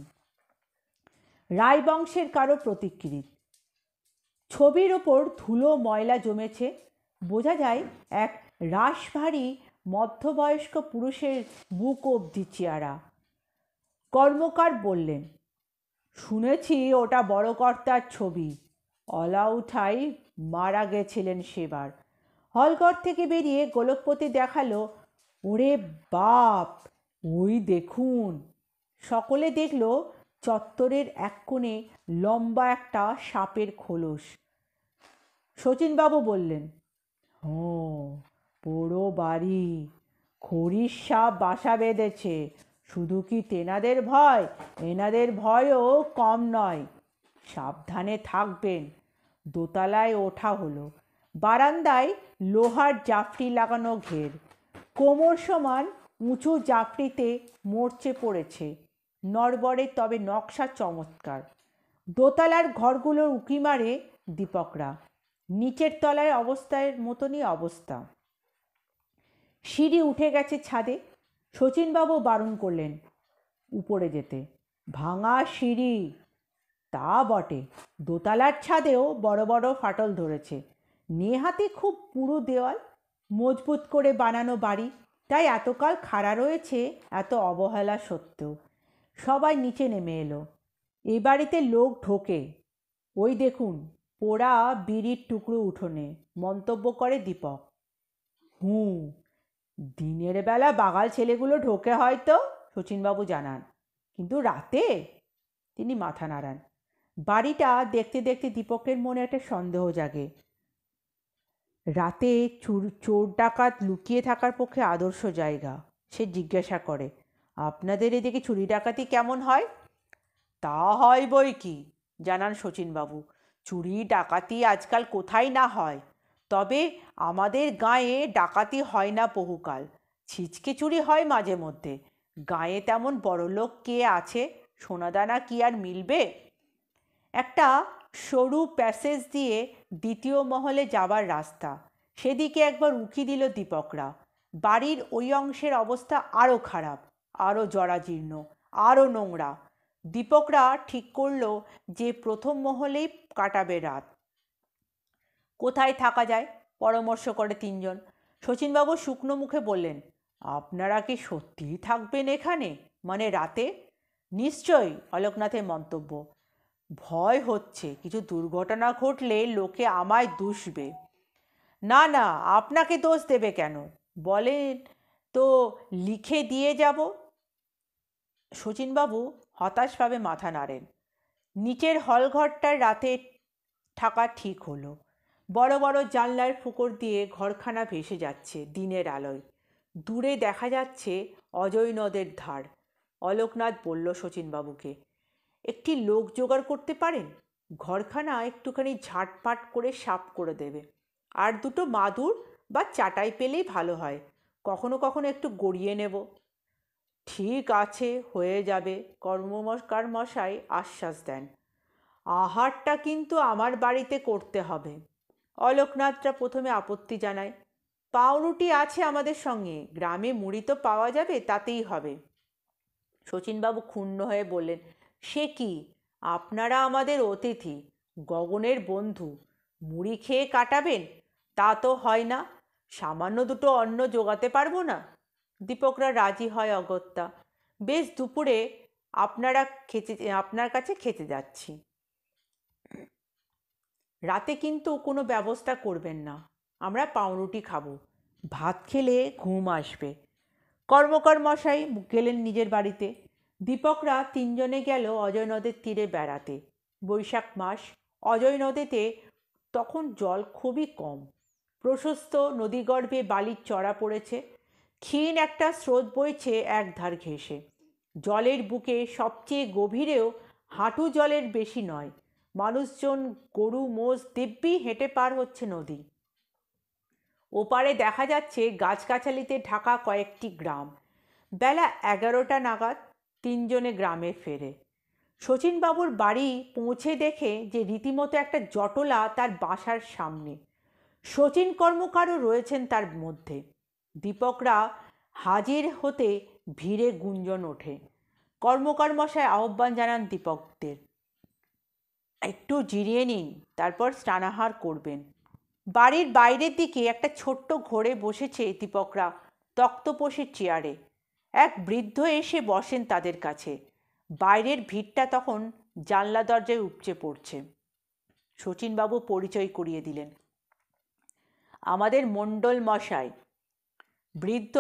রায়বংশের কারো প্রতিকৃতি। ছবির ওপর ধুলো ময়লা জমেছে, বোঝা যায় এক রাশভারী মধ্যবয়স্ক পুরুষের বুক অবধি চেহারা। কর্মকার বললেন, শুনেছি ওটা বড় কর্তার ছবি। অলাউঠাই মারা গেছিলেন সেবার। হলঘর থেকে বেরিয়ে গোলকপতি দেখালো, ওরে বাপ, ওই দেখুন। সকলে দেখল চত্বরের এক কোণে লম্বা একটা সাপের খোলস। শচীনবাবু বললেন, ও, পোড়ো বাড়ি, খড়ির সাপ বাসা বেঁধেছে। শুধু কি তেনাদের ভয়, এনাদের ভয়ও কম নয়। সাবধানে থাকবেন। দোতলায় ওঠা হলো। বারান্দায় লোহার জাফরি লাগানো ঘের। কোমর সমান উঁচু জাফরিতে মরচে পড়েছে নড়বড়ে, তবে নকশা চমৎকার। দোতলার ঘরগুলোর উঁকি মারে দীপকরা। নিচের তলায় অবস্থার মতনই অবস্থা। সিঁড়ি উঠে গেছে ছাদে। শচীনবাবু বারণ করলেন উপরে যেতে। ভাঙা সিঁড়ি। তা বটে, দোতলার ছাদেও বড় বড় ফাটল ধরেছে। নেহাতি খুব পুরু দেওয়াল, মজবুত করে বানানো বাড়ি, তাই এতকাল খাড়া রয়েছে এত অবহেলা সত্ত্বেও। সবাই নিচে নেমে এলো। এ বাড়িতে লোক ঢোকে। ওই দেখুন, পোড়া বিড়ির টুকরো উঠোনে, মন্তব্য করে দীপক। হুঁ, দিনের বেলা বাগাল ছেলেগুলো ঢোকে হয়তো, শচীনবাবু জানান, কিন্তু রাতে? তিনি মাথা নাড়ান। বাড়িটা দেখতে দেখতে দীপকের মনে একটা সন্দেহ জাগে। রাতে চোর ডাকাত লুকিয়ে থাকার পক্ষে আদর্শ জায়গা। সে জিজ্ঞাসা করে, আপনাদের এদিকে চুরি ডাকাতি কেমন হয়? তা হয় বই কি, জানান শচীনবাবু। চুরি ডাকাতি আজকাল কোথায় না হয়, তবে আমাদের গাঁয়ে ডাকাতি হয় না বহুকাল। ছিচকে চুরি হয় মাঝে মধ্যে। গাঁয়ে তেমন বড়লোক কে আছে, সোনাদানা কি আর মিলবে? একটা সরু প্যাসেজ দিয়ে দ্বিতীয় মহলে যাবার রাস্তা, সেদিকে একবার উঁকি দিল দীপকরা। বাড়ির ওই অংশের অবস্থা আরও খারাপ, আরও জরাজীর্ণ, আরও নোংরা। দীপকরা ঠিক করল যে প্রথম মহলেই কাটাবে রাত। কোথায় থাকা যায় পরামর্শ করে তিনজন। শচীনবাবু শুকনো মুখে বললেন, আপনারা কি সত্যিই থাকবেন এখানে, মানে রাতে? নিশ্চয়ই, অলোকনাথের মন্তব্য। ভয় হচ্ছে কিছু দুর্ঘটনা ঘটলে লোকে আমায় দুষবে। না না, আপনাকে দোষ দেবে কেন? বলেন তো লিখে দিয়ে যাব। শচীনবাবু হতাশভাবে মাথা নাড়েন। নিচের হলঘরটার রাতে থাকা ঠিক হলো। বড় বড় জানলার ফুকর দিয়ে ঘরখানা ভেসে যাচ্ছে দিনের আলোয়। দূরে দেখা যাচ্ছে অজয় নদের ধার। অলোকনাথ বলল শচীনবাবুকে, একটি লোক জোগাড় করতে পারেন? ঘরখানা একটুখানি ঝাঁটপাট করে সাফ করে দেবে। আর দুটো মাদুর বা চাটাই পেলেই ভালো হয়। কখনো কখনো একটু গড়িয়ে নেব। ঠিক আছে, হয়ে যাবে, কর্মকার মশাই আশ্বাস দেন। আহারটা কিন্তু আমার বাড়িতে করতে হবে। অলোকনাথরা প্রথমে আপত্তি জানায়। পাউরুটি আছে আমাদের সঙ্গে, গ্রামে মুড়ি তো পাওয়া যাবে, তাতেই হবে। শচীনবাবু ক্ষুণ্ণ হয়ে বললেন, সে কি, আপনারা আমাদের অতিথি, গগনের বন্ধু, মুড়ি খেয়ে কাটাবেন? তা তো হয় না। সামান্য দুটো অন্ন জোগাতে পারবো না? দীপকরা রাজি হয় অগত্যা। বেশ, দুপুরে আপনার কাছে খেতে যাচ্ছি। রাতে কিন্তু কোনো ব্যবস্থা করবেন না, আমরা পাউরুটি খাবো। ভাত খেলে ঘুম আসবে। কর্মকার মশাই গেলেন নিজের বাড়িতে। দীপকরা তিনজনে গেল অজয় নদের তীরে বেড়াতে। বৈশাখ মাস, অজয় নদীতে তখন জল খুবই কম। প্রশস্ত নদীগর্ভে বালির চড়া পড়েছে। ক্ষীণ একটা স্রোত বইছে একধার ঘেঁষে। জলের বুকে সবচেয়ে গভীরেও হাঁটু জলের বেশি নয়। মানুষজন, গরু মোষ দিব্যি হেঁটে পার হচ্ছে নদী। ওপারে দেখা যাচ্ছে গাছগাছালিতে ঢাকা কয়েকটি গ্রাম। বেলা 11টা নাগাদ তিনজনে গ্রামে ফেরে। শচীনবাবুর বাড়ি পৌঁছে দেখে যে রীতিমতো একটা জটলা তার বাসার সামনে। শচীন কর্মকারও রয়েছেন তার মধ্যে। দীপকরা হাজির হতে ভিড়ে গুঞ্জন ওঠে। কর্মকার মশাই আহ্বান জানান দীপকদের, একটু জিরিয়ে নিন, তারপর স্নানাহার করবেন। বাড়ির বাইরের দিকে একটা ছোট্ট ঘরে বসেছে দীপকরা তক্তপোষের চেয়ারে। এক বৃদ্ধ এসে বসেন তাদের কাছে। বাইরের ভিড়টা তখন জানলা দরজায় উপচে পড়ছে। শচীনবাবু পরিচয় করিয়ে দিলেন, আমাদের মণ্ডল মশাই। বৃদ্ধ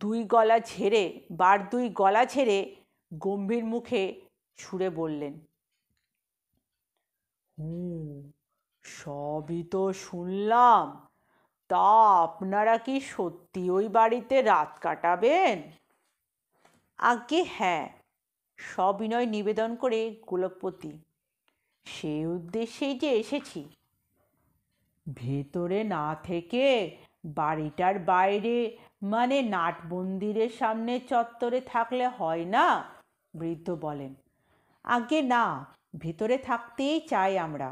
দুই গলা ঝেড়ে গম্ভীর মুখে সুরে বললেন, সবই তো শুনলাম, তা আপনারা কি সত্যি ওই বাড়িতে রাত কাটাবেন? আজ্ঞে হ্যাঁ, সবিনয় নিবেদন করে গোলকপতি, সে উদ্দেশ্যেই যে এসেছি। ভেতরে না থেকে বাড়িটার বাইরে, মানে নাট মন্দিরের সামনে চত্বরে থাকলে হয় না? বৃদ্ধ বলেন, আজ্ঞে না, ভেতরে থাকতেই চাই আমরা।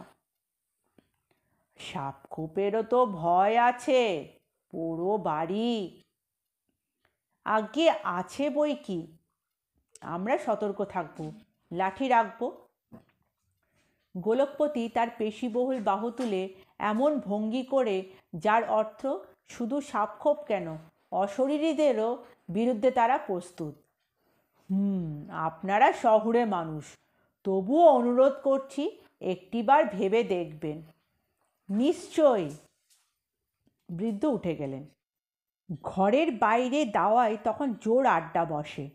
সাপখোপেরও তো ভয় আছে, পুরো বাড়ি। আজ্ঞে আছে বই কি, আমরা সতর্ক থাকব, লাঠি রাখব। গোলকপতি তার পেশিবহুল বাহু তুলে এমন ভঙ্গি করে, যার অর্থ শুধু সাপখোপ কেন, অশরীরীদেরও বিরুদ্ধে তারা প্রস্তুত। আপনারা শহুরে মানুষ, তবুও অনুরোধ করছি একটিবার ভেবে দেখবেন। নিশ্চয়ই। বৃদ্ধ উঠে গেলেন। ঘরের বাইরে দাওয়ায় তখন জোর আড্ডা বসে।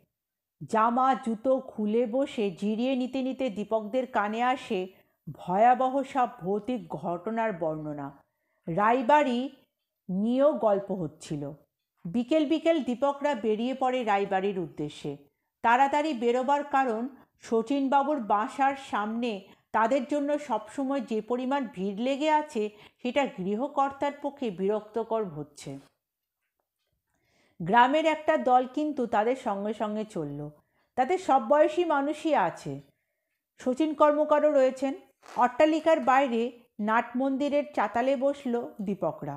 জামা জুতো খুলে বসে জিরিয়ে নিতে নিতে দীপকদের কানে আসে ভয়াবহ সব ভৌতিক ঘটনার বর্ণনা। রায়বাড়ি নিয়েও গল্প হচ্ছিল। বিকেল বিকেল দীপকরা বেরিয়ে পড়ে রায়বাড়ির উদ্দেশ্যে। তাড়াতাড়ি বেরোবার কারণ, শচীনবাবুর বাসার সামনে তাদের জন্য সবসময় যে পরিমাণ ভিড় লেগে আছে, সেটা গৃহকর্তার পক্ষে বিরক্তকর হচ্ছে। গ্রামের একটা দল কিন্তু তাদের সঙ্গে সঙ্গে চলল। তাতে সব বয়সী মানুষই আছে। শচীন কর্মকারও রয়েছেন। অট্টালিকার বাইরে নাট মন্দিরের চাতালে বসল দীপকরা।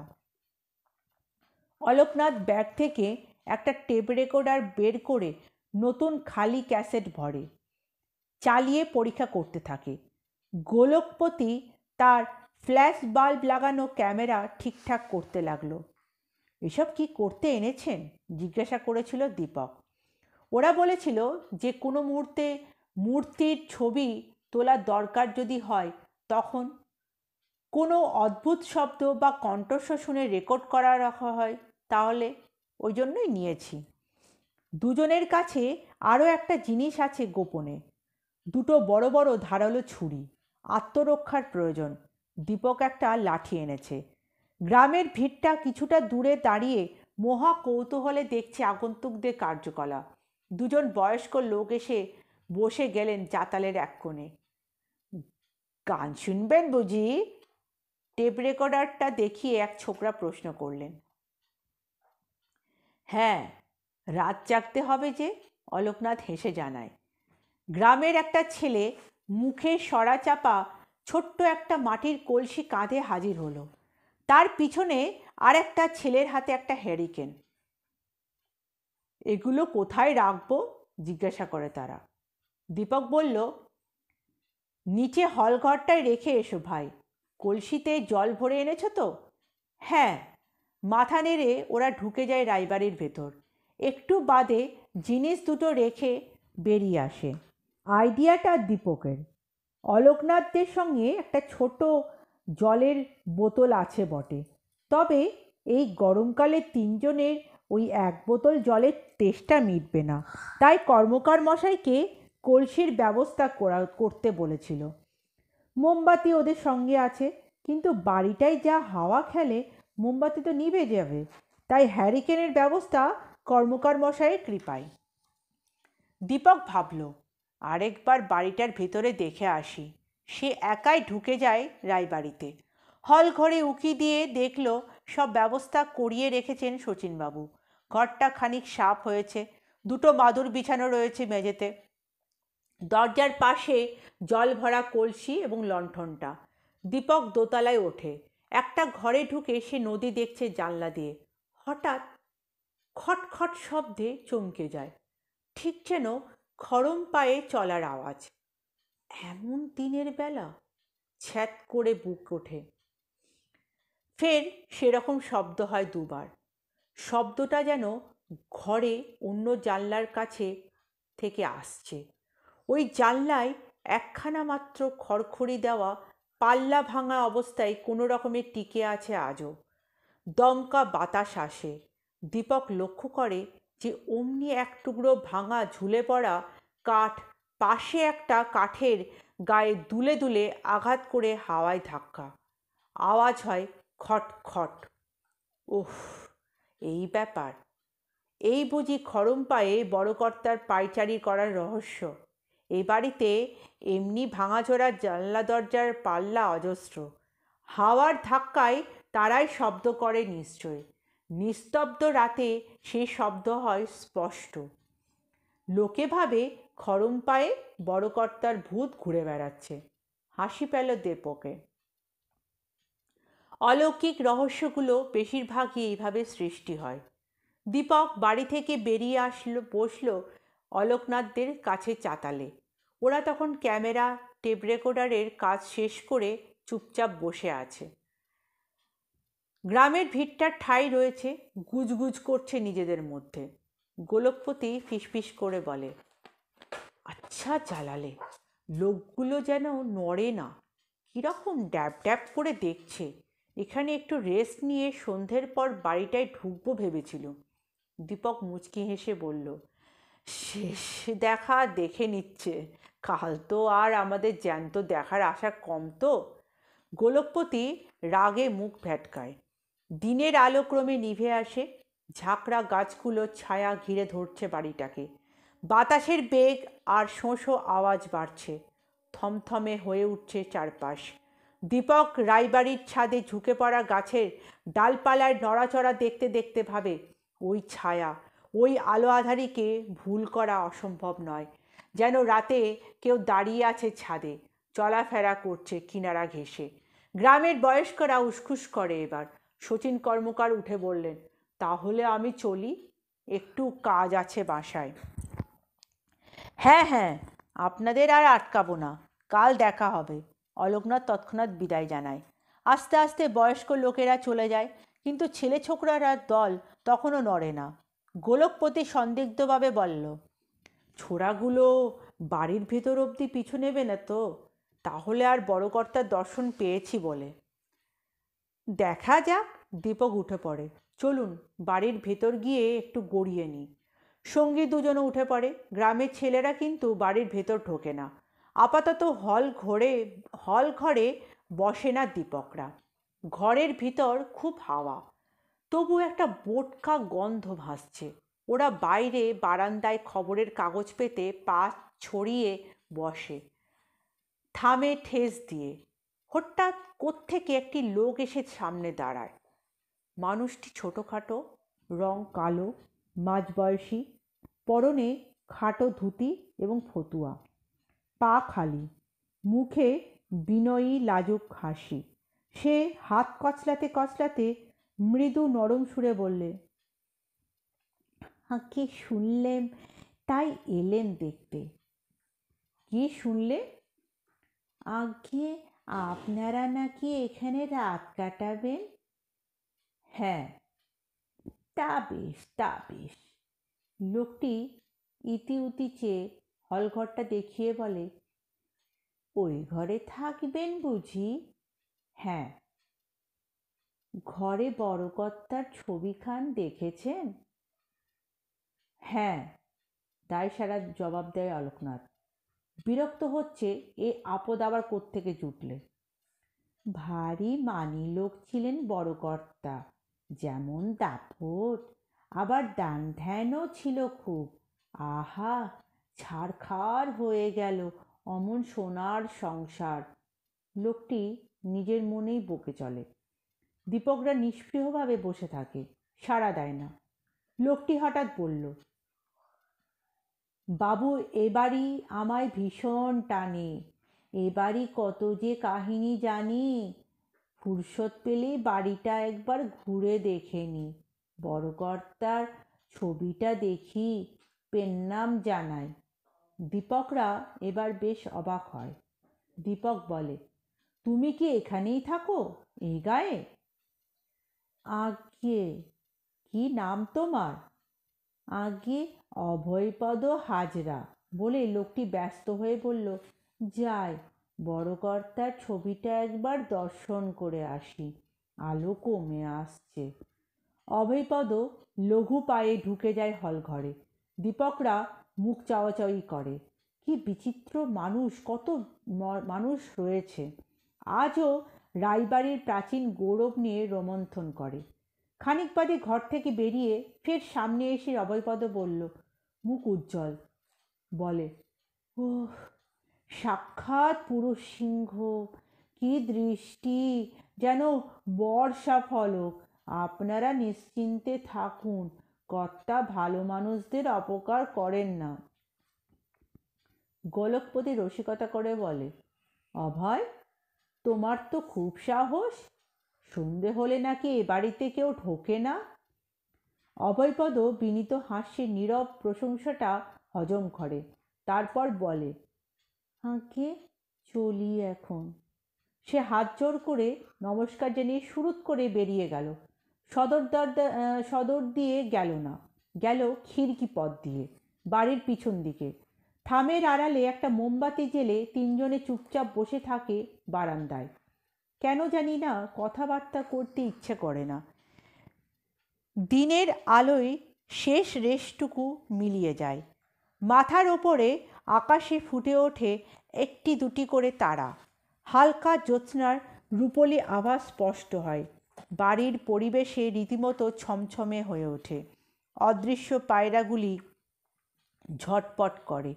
অলোকনাথ ব্যাগ থেকে একটা টেপ রেকর্ডার বের করে নতুন খালি ক্যাসেট ভরে, চালিয়ে পরীক্ষা করতে থাকে। গোলকপতি তার ফ্ল্যাশ বাল্ব লাগানো ক্যামেরা ঠিকঠাক করতে লাগলো। এসব কি করতে এনেছেন? জিজ্ঞাসা করেছিল দীপক। ওরা বলেছিল যে কোনো মুহূর্তে মূর্তির ছবি তোলার দরকার যদি হয়, তখন কোনো অদ্ভুত শব্দ বা কণ্ঠস্বর শুনে রেকর্ড করা রাখা হয়, তাহলে ওই জন্যই নিয়েছি। দুজনের কাছে আরও একটা জিনিস আছে গোপনে, দুটো বড় বড় ধারালো ছুরি। আত্মরক্ষার প্রয়োজন। দীপক একটা লাঠি এনেছে। গ্রামের ভিড়টা কিছুটা দূরে দাঁড়িয়ে মহা কৌতূহলে দেখছে আগন্তুকদের কার্যকলাপ। দুজন বয়স্ক লোক এসে বসে গেলেন চাতালের এক কোণে। গান শুনবেন বুঝি? টেপ রেকর্ডারটা দেখিয়ে এক ছোকরা প্রশ্ন করলেন। হ্যাঁ, রাত জাগতে হবে যে, অলোকনাথ হেসে জানায়। গ্রামের একটা ছেলে মুখে সরা চাপা ছোট্ট একটা মাটির কলসি কাঁধে হাজির হলো। তার পিছনে আর একটা ছেলের হাতে একটা হ্যারিকেন। এগুলো কোথায় রাখবো? জিজ্ঞাসা করে তারা। দীপক বলল, নিচে হলঘরটায় রেখে এসো ভাই। কলসিতে জল ভরে এনেছো তো? হ্যাঁ। মাথা নেড়ে ওরা ঢুকে যায় রায়বাড়ির ভেতর। একটু বাদে জিনিস দুটো রেখে বেরিয়ে আসে। আইডিয়াটা দীপকের। অলোকনাথদের সঙ্গে একটা ছোট জলের বোতল আছে বটে, তবে এই গরমকালে তিনজনের ওই এক বোতল জলের তেষ্টা মিটবে না। তাই কর্মকার মশাইকে কলসির ব্যবস্থা করতে বলেছিল। মোমবাতি ওদের সঙ্গে আছে, কিন্তু বাড়িটায় যা হাওয়া খেলে মোমবাতি তো নিভে যাবে। তাই হ্যারিকেনের ব্যবস্থা কর্মকার মশাইয়ের কৃপায়। দীপক ভাবল, আরেকবার বাড়িটার ভেতরে দেখে আসি। সে একাই ঢুকে যায় রায়বাড়িতে। হল ঘরে উকি দিয়ে দেখল সব ব্যবস্থা করিয়ে রেখেছেন শচীনবাবু। ঘরটা খানিক সাফ হয়েছে। দুটো মাদুর বিছানো রয়েছে মেঝেতে। দরজার পাশে জল ভরা কলসি এবং লণ্ঠনটা। দীপক দোতলায় ওঠে। একটা ঘরে ঢুকে সে নদী দেখছে জানলা দিয়ে। হঠাৎ খটখট শব্দে চমকে যায়, ঠিক যেন খড়ম পায়ে চলার আওয়াজ। এমন দিনের বেলা? ছ্যাঁত করে বুক ওঠে। ফের সেরকম শব্দ হয় দুবার। শব্দটা যেন ঘরে অন্য জানলার কাছে থেকে আসছে। ওই জানলায় একখানা মাত্র খড়খড়ি দেওয়া পাল্লা ভাঙা অবস্থায় কোনো রকমে টিকে আছে আজও। দমকা বাতাস আসে। দীপক লক্ষ্য করে যে অমনি এক টুকরো ভাঙা ঝুলে পড়া কাঠ পাশে একটা কাঠের গায়ে দুলে দুলে আঘাত করে হাওয়ায় ধাক্কা। আওয়াজ হয় খট খট। উফ, এই ব্যাপার! এই বুঝি খড়ম পায়ে বড়কর্তার পায়চারি করার রহস্য। এ বাড়িতে এমনি ভাঙাচোরা জানলা দরজার পাল্লা অজস্র। হাওয়ার ধাক্কায় তারাই শব্দ করে নিশ্চয়। নিস্তব্ধ রাতে সেই শব্দ হয় স্পষ্ট। লোকে ভাবে খড়ম পায়ে বড়কর্তার ভূত ঘুরে বেড়াচ্ছে। হাসি পেল দীপকে। অলৌকিক রহস্যগুলো বেশিরভাগই এইভাবে সৃষ্টি হয়। দীপক বাড়ি থেকে বেরিয়ে আসলো, বসলো অলোকনাথদের কাছে চাতালে। ওরা তখন ক্যামেরা টেপ রেকর্ডারের কাজ শেষ করে চুপচাপ বসে আছে। গ্রামের ভিড়টার ঠাঁই রয়েছে, গুজগুজ করছে নিজেদের মধ্যে। গোলকপতি ফিসফিস করে বলে, আচ্ছা জ্বালালে, লোকগুলো যেন নড়ে না, কীরকম ড্যাব ড্যাব করে দেখছে। এখানে একটু রেস্ট নিয়ে সন্ধ্যের পর বাড়িটায় ঢুকবো ভেবেছিল। দীপক মুচকি হেসে বলল, শেষ দেখা দেখে নিচ্ছে, কাল তো আর আমাদের জ্যান্ত দেখার আশা কম তো। গোলকপতি রাগে মুখ ভ্যাটকায়। দিনের আলো ক্রমে নিভে আসে। ঝাঁকড়া গাছগুলো ছায়া ঘিরে ধরছে বাড়িটাকে। বাতাসের বেগ আর শোঁ শোঁ আওয়াজ বাড়ছে। থমথমে হয়ে উঠছে চারপাশ। দীপক রায়বাড়ির ছাদে ঝুঁকে পড়া গাছের ডালপালায় নড়াচড়া দেখতে দেখতে ভাবে, ওই ছায়া, ওই আলো আঁধারিকে ভুল করা অসম্ভব নয়। যেন রাতে কেউ দাঁড়িয়ে আছে ছাদে, চলাফেরা করছে কিনারা ঘেঁষে। গ্রামের বয়স্করা উসখুস করে এবার। শচীন কর্মকার উঠে বললেন, তাহলে আমি চলি, একটু কাজ আছে বাসায়। হ্যাঁ হ্যাঁ, আপনাদের আর আটকাবো না, কাল দেখা হবে। অলোকনাথ তৎক্ষণাৎ বিদায় জানায়। আস্তে আস্তে বয়স্ক লোকেরা চলে যায়, কিন্তু ছেলে ছোকরারা দল তখনও নড়ে না। গোলকপতি সন্দিগ্ধভাবে বলল, ছোড়াগুলো বাড়ির ভেতর অবধি পিছু নেবে না তো? তাহলে আর বড়কর্তার দর্শন পেয়েছি বলে। দেখা যাক। দীপক উঠে পড়ে, চলুন বাড়ির ভেতর গিয়ে একটু গড়িয়ে নিই। সঙ্গী দুজনে উঠে পড়ে। গ্রামের ছেলেরা কিন্তু বাড়ির ভেতর ঢোকে না। আপাতত হল ঘরে বসে না দীপকরা। ঘরের ভিতর খুব হাওয়া, তবু একটা বোটকা গন্ধ ভাসছে। ওরা বাইরে বারান্দায় খবরের কাগজ পেতে পা ছড়িয়ে বসে, থামে ঠেস দিয়ে। হঠাৎ কোত্থেকে একটি লোক এসে সামনে দাঁড়ায়। মানুষটি ছোটোখাটো, রং কালো, মাঝবয়সী, পরনে খাটো ধুতি এবং ফতুয়া, পা খালি, মুখে বিনয়ী লাজুক হাসি। সে হাত কচলাতে কচলাতে মৃদু নরম সুরে বললে, কি শুনলেম তাই এলেন দেখতে। কি শুনলে? আজ্ঞে, আপনারা নাকি এখানে রাত কাটাবেন? হ্যাঁ। তা বেশ, তা বেশ। লোকটি ইতি উতি চেয়ে হলঘরটা দেখিয়ে বলে, ওই ঘরে থাকবেন বুঝি? হ্যাঁ। ঘরে বড়কর্তার ছবিখান দেখেছেন? হ্যাঁ, দায়সারা জবাব দেয় অলোকনাথ। বিরক্ত হচ্ছে এ আপদ আবার কোত্থেকে জুটলে। ভারী মানি লোক ছিলেন বড়কর্তা, যেমন দাপট, আবার দান ধ্যানও ছিল খুব। আহা, ছারখার হয়ে গেল অমন সোনার সংসার। লোকটি নিজের মনেই বকে চলে। দীপকরা নিষ্পৃহভাবে বসে থাকে, সাড়া দেয় না। লোকটি হঠাৎ বলল, বাবু, এবারই আমায় ভীষণ টানে, এবারই কত যে কাহিনী জানি। ফুরসত পেলেই বাড়িটা একবার ঘুরে দেখে নি, বড়কর্তার ছবিটা দেখি, পেন্নাম জানাই। দীপকরা এবার বেশ অবাক হয়। দীপক বলে, তুমি কি এখানেই থাকো, এই গায়ে? আজ্ঞে। কি নাম তোমার? আজ্ঞে, অভয়পদ হাজরা। বলে লোকটি ব্যস্ত হয়ে বলল, যাই বড় কর্তার ছবিটা একবার দর্শন করে আসি, আলো কমে আসছে। অভয়পদ লঘু পায়ে ঢুকে যায় হলঘরে। দীপকরা মুখ চাওয়াচাওয়ি করে। কি বিচিত্র মানুষ, কত মানুষ রয়েছে। আজও রায়বাড়ির প্রাচীন গৌরব নিয়ে রোমন্থন করে। খানিক বাদে ঘর থেকে বেরিয়ে ফের সামনে এসে অভয়পদ বলল, মুখ উজ্জ্বল, বলে, ওহ, সাক্ষাৎ পুরুষ সিংহ, কি দৃষ্টি, যেন বর্ষা ফলক। আপনারা নিশ্চিন্তে থাকুন, কর্তা ভালো মানুষদের অপকার করেন না। গোলকপতি রসিকতা করে বলে, অভয়, তোমার তো খুব সাহস, সন্ধে হলে নাকি এ বাড়িতে কেউ ঢোকে না। অভয়পদ বিনীত হাস্যে নীরব প্রশংসাটা হজম করে, তারপর বলে, আঁকে চলি এখন। সে হাত জোড় করে নমস্কার জানিয়ে সুরুৎ করে বেরিয়ে গেল। সদর দিয়ে গেল না, গেল খিড়কি পথ দিয়ে বাড়ির পিছন দিকে। থামের আড়ালে একটা মোমবাতি জেলে তিনজনে চুপচাপ বসে থাকে বারান্দায়। কেন জানি না কথাবার্তা করতে ইচ্ছে করে না। দিনের আলোয় শেষ রেশটুকু মিলিয়ে যায়। মাথার ওপরে আকাশে ফুটে ওঠে একটি দুটি করে তারা। হালকা জ্যোৎস্নার রূপলি আভাস স্পষ্ট হয়। বাড়ির পরিবেশে রীতিমতো ছমছমে হয়ে ওঠে। অদৃশ্য পায়রাগুলি ঝটপট করে।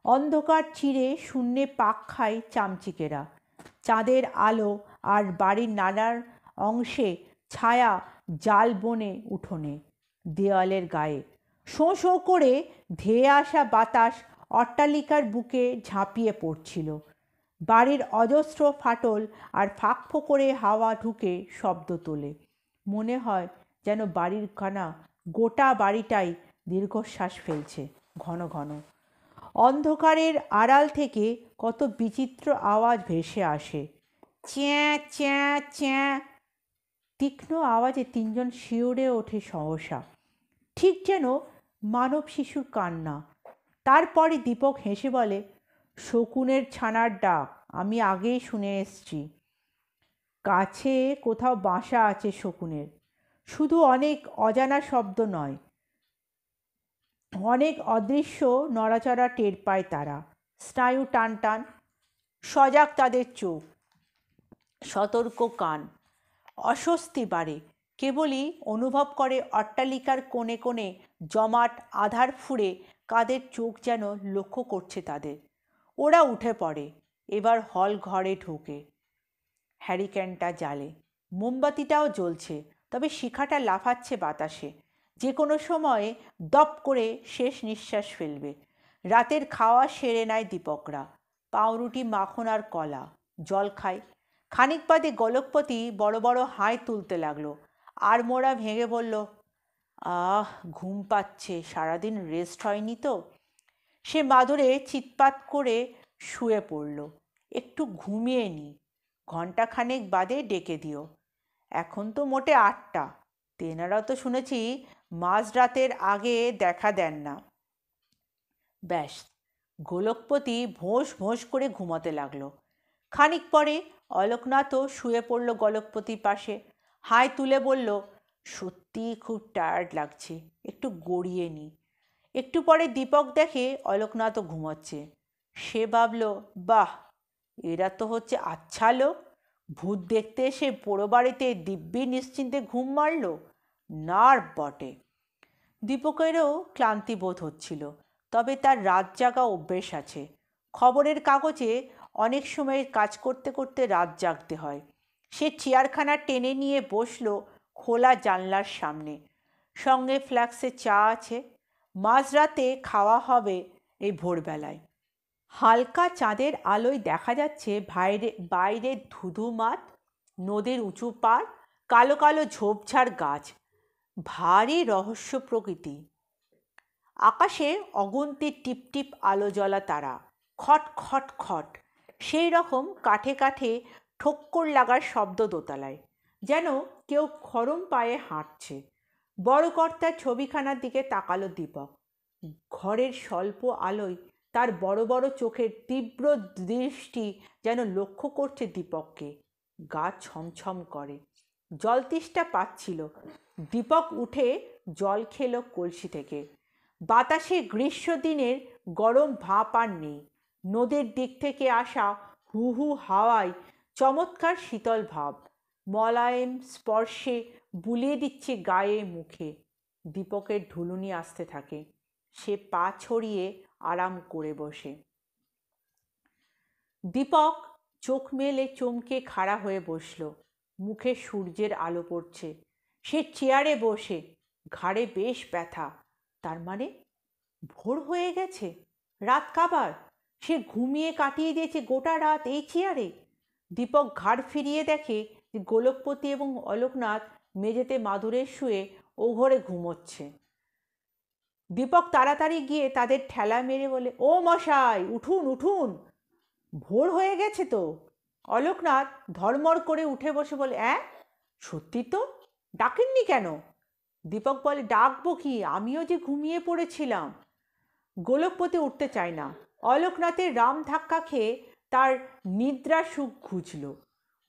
অন্ধকার চিরে শূন্যে পাক খায় চামচিকেরা। চাঁদের আলো আর বাড়ির নানার অংশে ছায়া জাল বনে উঠোনে, দেওয়ালের গায়ে। শোঁ শোঁ করে ধেয়ে আসা বাতাস অট্টালিকার বুকে ঝাঁপিয়ে পড়ছিল। বাড়ির অজস্র ফাটল আর ফাঁক ফোকরে হাওয়া ঢুকে শব্দ তোলে। মনে হয় যেন বাড়ির কানা গোটা বাড়িটাই দীর্ঘশ্বাস ফেলছে ঘন ঘন। অন্ধকারের আড়াল থেকে কত বিচিত্র আওয়াজ ভেসে আসে। চ্যাঁ চ্যাঁ চ্যাঁ। তীক্ষ্ণ আওয়াজে তিনজন শিউরে ওঠে সহসা, ঠিক যেন মানব শিশুর কান্না। তারপরে দীপক হেসে বলে, শকুনের ছানার ডাক আমি আগেই শুনে এসছি। কাছে কোথাও বাসা আছে শকুনের। শুধু অনেক অজানা শব্দ নয়, অনেক অদৃশ্য নড়াচড়া টের পায় তারা। স্নায়ু টান টান, সজাগ তাদের চোখ, সতর্ক কান। অস্বস্তি বাড়ে, কেবলই অনুভব করে অট্টালিকার কোণে কোণে জমাট আধার ফুঁড়ে কাদের চোখ যেন লক্ষ্য করছে তাদের। ওরা উঠে পড়ে, এবার হল ঘরে ঢোকে। হ্যারিকেনটা জ্বালে, মোমবাতিটাও জ্বলছে, তবে শিখাটা লাফাচ্ছে বাতাসে। যে কোনো সময়ে দপ করে শেষ নিঃশ্বাস ফেলবে। রাতের খাওয়া সেরে নেয় দীপকরা। পাউরুটি, মাখন আর কলা, জল খায়। খানিক বাদে গোলকপতি বড় বড় হাই তুলতে লাগলো। আর মোড়া ভেঙে বলল, আহ, ঘুম পাচ্ছে, সারাদিন রেস্ট হয়নি তো। সে মাদুরে চিৎপাত করে শুয়ে পড়ল। একটু ঘুমিয়ে নি, ঘণ্টাখানেক বাদে ডেকে দিও। এখন তো মোটে 8টা। তেনারা তো শুনেছি মাঝরাতের আগে দেখা দেন না। ব্যাস, গোলকপতি ভোঁস ভোঁস করে ঘুমাতে লাগলো। খানিক পরে অলোকনাথও শুয়ে পড়ল গোলকপতির পাশে। হাই তুলে বলল, সত্যি খুব টায়ার্ড লাগছে, একটু গড়িয়ে নি। একটু পরে দীপক দেখে অলোকনাথও ঘুমাচ্ছে। সে ভাবল, বাহ, এরা তো হচ্ছে আচ্ছা লোক। ভূত দেখতে এসে পোড়ো বাড়িতে দিব্যি নিশ্চিন্তে ঘুম মারল। নার্ভ বটে। দীপকেরও ক্লান্তি বোধ হচ্ছিল, তবে তার রাত জাগা অভ্যেস আছে। খবরের কাগজে অনেক সময় কাজ করতে করতে রাত জাগতে হয়। সে চেয়ারখানা টেনে নিয়ে বসল খোলা জানলার সামনে। সঙ্গে ফ্ল্যাক্সে চা আছে। মাঝরাতে খাওয়া হবে এই ভোরবেলায়। হালকা চাঁদের আলোয় দেখা যাচ্ছে বাইরের ধুধু মাঠ, নদীর উঁচু পাড়, কালো কালো ঝোপঝাড় গাছ, ভারী রহস্য প্রকৃতি। আকাশে অগুন্তি টিপটিপ আলো জ্বলা তারা, খট খট খট, সেই রকম কাঠে কাঠে ঠোক্কর লাগার শব্দ দোতলায়, যেন কেউ খরম পায়ে হাঁটছে। বড় কর্তার ছবিখানার দিকে তাকালো দীপক। ঘরের স্বল্প আলোয় তার বড় বড় চোখের তীব্র দৃষ্টি যেন লক্ষ্য করছে দীপককে। গা ছমছম করে, জল তেষ্টা পাচ্ছিল। দীপক উঠে জল খেলো কলসি থেকে। বাতাসে গ্রীষ্মদিনের গরম ভাপ আর নেই। নদীর দিক থেকে আসা হু হু হাওয়ায় চমৎকার শীতল ভাব মলায়েম স্পর্শে বুলিয়ে দিচ্ছে গায়ে মুখে। দীপকের ঢুলুনি আসতে থাকে। সে পা ছড়িয়ে আরাম করে বসে। দীপক চোখ মেলে চমকে খাড়া হয়ে বসল। মুখে সূর্যের আলো পড়ছে। সে চেয়ারে বসে, ঘাড়ে বেশ ব্যথা। তার মানে ভোর হয়ে গেছে, রাত কাবার। সে ঘুমিয়ে কাটিয়ে দিয়েছে গোটা রাত এই চেয়ারে। দীপক ঘাড় ফিরিয়ে দেখে যে গোলকপতি এবং অলোকনাথ মেঝেতে মাদুরে শুয়ে ও ঘরে ঘুমোচ্ছে। দীপক তাড়াতাড়ি গিয়ে তাদের ঠেলা মেরে বলে, ও মশাই, উঠুন উঠুন, ভোর হয়ে গেছে তো। অলোকনাথ ধর্মর করে উঠে বসে বলে, সত্যি তো, ডাকেননি কেন? দীপক বলে, ডাকবো কি, আমিও যে ঘুমিয়ে পড়েছিলাম। গোলকপতি উঠতে চায় না। অলোকনাথের রাম ধাক্কা খেয়ে তার নিদ্রা সুখ ঘুচল।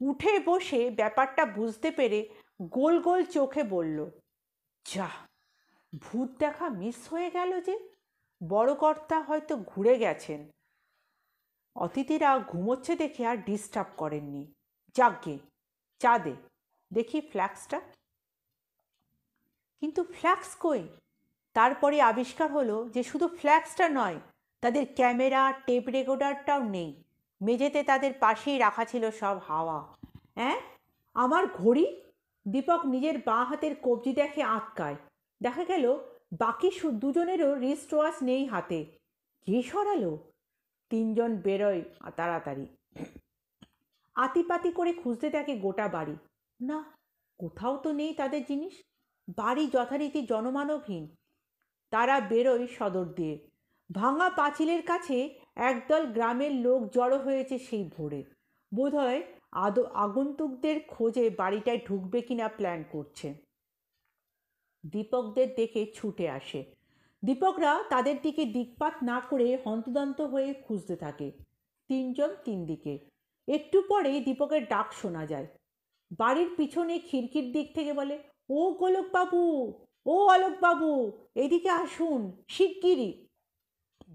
উঠে বসে ব্যাপারটা বুঝতে পেরে গোল গোল চোখে বলল, যা, ভূত দেখা মিস হয়ে গেল যে। বড় কর্তা হয়তো ঘুরে গেছেন। অতিথিরা ঘুমোচ্ছে দেখে আর ডিস্টার্ব করেননি। যাকগে, চা দে, দেখি ফ্ল্যাক্সটা। কিন্তু ফ্ল্যাক্স কই? তারপরে আবিষ্কার হলো যে শুধু ফ্ল্যাক্সটা নয়, তাদের ক্যামেরা, টেপ রেকর্ডারটাও নেই। মেঝেতে তাদের পাশেই রাখা ছিল সব হাওয়া। আমার ঘড়ি? দীপক নিজের বাঁ হাতের কবজি দেখে আঁতকায়। দেখা গেল বাকি দুজনেরও রিস্ট ওয়াচ নেই হাতে। কে সরালো? তিনজন বেরোয় তাড়াতাড়ি। আতিপাতি করে খুঁজতে থাকে গোটা বাড়ি। না, কোথাও তো নেই তাদের জিনিস। বাড়ি যথারীতি জনমানবহীন। তারা বেরোয় সদর দিয়ে। ভাঙা পাঁচিলের কাছে একদল গ্রামের লোক জড়ো হয়েছে সেই ভোরে। বোধহয় আগন্তুকদের খোঁজে বাড়িটায় ঢুকবে কিনা প্ল্যান করছে। দীপকদের দেখে ছুটে আসে। দীপকরা তাদের দিকে দিকপাত না করে হন্তদন্ত হয়ে খুঁজতে থাকে। তিনজন তিন দিকে। একটু পরে দীপকের ডাক শোনা যায়। বাড়ির পিছনে খিড়কির দিক থেকে বলে, ও গোলকবাবু, ও অলোকবাবু, এদিকে আসুন শিগগিরই।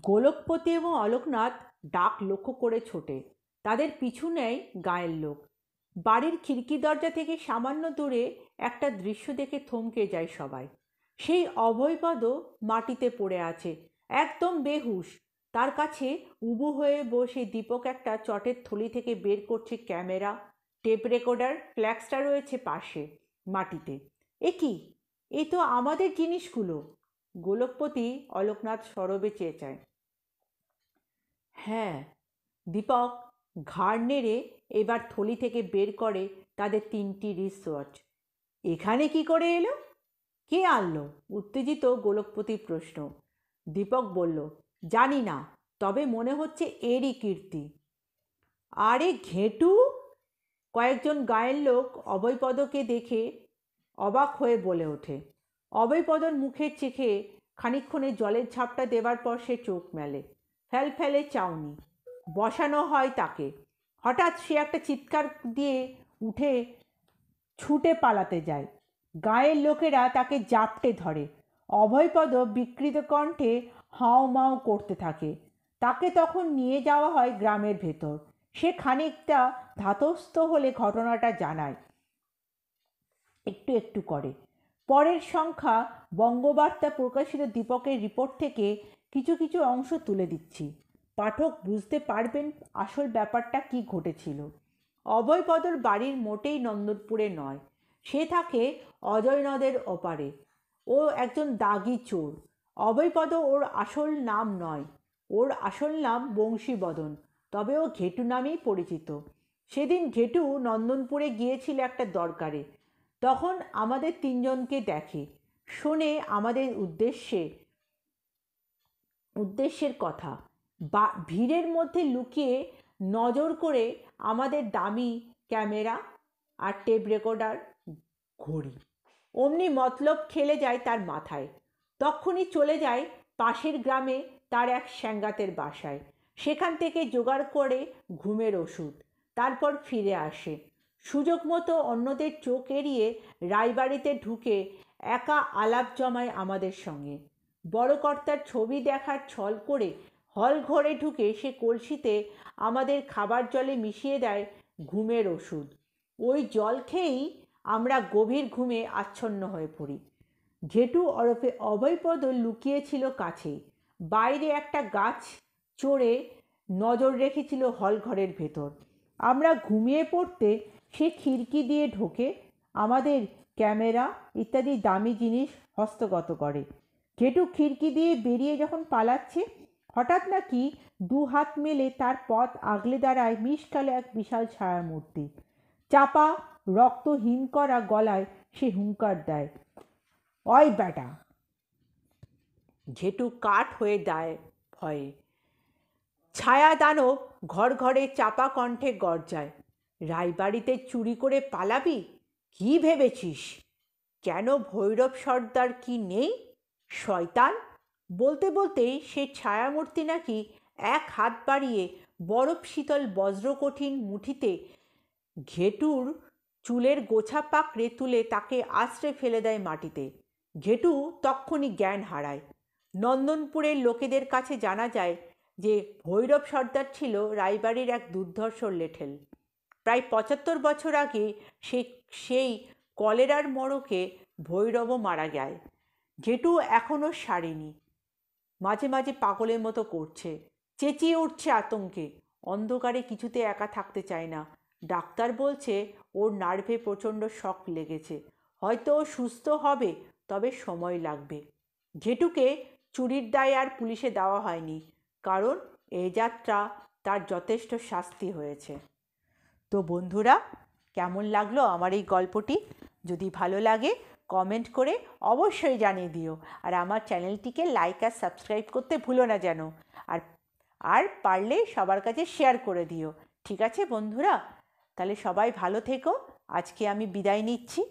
গোলকপতি এবং অলোকনাথ ডাক লক্ষ্য করে ছোটে। তাদের পিছু নেয় গায়ের লোক। বাড়ির খিড়কি দরজা থেকে সামান্য দূরে একটা দৃশ্য দেখে থমকে যায় সবাই। সেই অভয়পদ মাটিতে পড়ে আছে, একদম বেহুশ। তার কাছে উবু হয়ে বসে দীপক একটা চটের থলি থেকে বের করছে ক্যামেরা, টেপ রেকর্ডার, ফ্ল্যাক্সটা রয়েছে পাশে মাটিতে। এ কি? এ তো আমাদের জিনিসগুলো। গোলকপতি অলোকনাথ সরবে চেয়ে চায়। হ্যাঁ। দীপক ঘাড় নেড়ে এবার থলি থেকে বের করে তাদের তিনটি রিস্ট ওয়াচ। এখানে কি করে এলো? কে আনলো? উত্তেজিত গোলকপতির প্রশ্ন। দীপক বলল, জানি না, তবে মনে হচ্ছে এরই কীর্তি। আরে ঘেটু! কয়েকজন গায়ের লোক অভয়পদকে দেখে অবাক হয়ে বলে ওঠে। অভয়পদর মুখের চেখে খানিকক্ষণে জলের ঝাপটা দেবার পর সে চোখ মেলে। ফেলে চাউনি বসানো হয় তাকে। হঠাৎ সে একটা চিৎকার দিয়ে উঠে ছুটে পালাতে যায়। গায়ের লোকেরা তাকে জাপটে ধরে। অভয়পদ বিকৃত কণ্ঠে হাও মাও করতে থাকে। তাকে তখন নিয়ে যাওয়া হয় গ্রামের ভেতর। সে খানিকটা ধাতস্থ হলে ঘটনাটা জানায় একটু একটু করে। পরের সংখ্যা বঙ্গবার্তা প্রকাশিত দীপকের রিপোর্ট থেকে কিছু কিছু অংশ তুলে দিচ্ছি। পাঠক বুঝতে পারবেন আসল ব্যাপারটা কি ঘটেছিল। অভয়পদর বাড়ির মোটেই নন্দনপুরে নয়। সে থাকে অজয় নদের ওপারে। ও একজন দাগি চোর। অভয়পদ ওর আসল নাম নয়। ওর আসল নাম বংশীবদন, তবে ও ঘেটু নামেই পরিচিত। সেদিন ঘেটু নন্দনপুরে গিয়েছিল একটা দরকারে। তখন আমাদের তিনজনকে দেখে, শোনে আমাদের উদ্দেশ্যের কথা। ভিড়ের মধ্যে লুকিয়ে নজর করে আমাদের দামি ক্যামেরা আর টেপ রেকর্ডার, ঘড়ি। অমনি মতলব খেলে যায় তার মাথায়। তখনই চলে যায় পাশের গ্রামে তার এক স্যাঙ্গাতের বাসায়। সেখান থেকে জোগাড় করে ঘুমের ওষুধ। তারপর ফিরে আসে। সুযোগ মতো অন্যদের চোখ এড়িয়ে রায়বাড়িতে ঢুকে একা আলাপ জমায় আমাদের সঙ্গে। বড় কর্তার ছবি দেখার ছল করে হল ঘরে ঢুকে সে কলসিতে আমাদের খাবার জলে মিশিয়ে দেয় ঘুমের ওষুধ। ওই জল খেয়েই আমরা গভীর ঘুমে আচ্ছন্ন হয়ে পড়ি। জেঠু ওরফে অভয়পদ লুকিয়েছিল কাছেই। বাইরে একটা গাছ চড়ে নজর রেখেছিল হল ঘরের ভেতর। আমরা ঘুমিয়ে পড়তে সে খিড়কি দিয়ে ঢোকে, আমাদের ক্যামেরা ইত্যাদি দামি জিনিস হস্তগত করে। জেঠু খিড়কি দিয়ে বেরিয়ে যখন পালাচ্ছে, হঠাৎ নাকি দু হাত মেলে তার পথ আগলে দাঁড়ায় মিশকালো এক বিশাল ছায়ামূর্তি। চাপা রক্তহীন করা গলায় সে হুঙ্কার দেয়, অয় বেটা! জেঠু কাঠ হয়ে দেয় ভয়ে। ছায়া দানব ঘর ঘরে চাপা কণ্ঠে গর্জায়, রায়বাড়িতে চুরি করে পালাবি? কি ভেবেছিস? কেন ভৈরব সর্দার কি নেই? শয়তান! বলতে বলতেই সে ছায়ামূর্তি নাকি এক হাত বাড়িয়ে বরফ শীতল বজ্রকঠিন মুঠিতে ঘেটুর চুলের গোছা পাকড়ে তুলে তাকে আছড়ে ফেলে দেয় মাটিতে। ঘেটু তক্ষুনি জ্ঞান হারায়। নন্দনপুরের লোকেদের কাছে জানা যায় যে ভৈরব সর্দার ছিল রায়বাড়ির এক দুর্ধর্ষ লেঠেল। প্রায় ৭৫ বছর আগে সেই কলেরার মড়কে ভৈরবও মারা যায়। ঘেটু এখনও সারেনি। মাঝে মাঝে পাগলের মতো করছে, চেঁচিয়ে উঠছে আতঙ্কে। অন্ধকারে কিছুতে একা থাকতে চায় না। ডাক্তার বলছে ওর নার্ভে প্রচণ্ড শক লেগেছে, হয়তো ও সুস্থ হবে, তবে সময় লাগবে। ঘেটুকে চুরির দায় আর পুলিশে দেওয়া হয়নি, কারণ এ যাত্রা তার যথেষ্ট শাস্তি হয়েছে। তো বন্ধুরা, কেমন লাগলো আমার এই গল্পটি? যদি ভালো লাগে কমেন্ট করে অবশ্যই জানিয়ে দিও। আর আমার চ্যানেলটিকে লাইক আর সাবস্ক্রাইব করতে ভুলো না যেন। আর পারলে সবার কাছে শেয়ার করে দিও। ঠিক আছে বন্ধুরা? তাহলে সবাই ভালো থেকো। আজকে আমি বিদায় নিচ্ছি।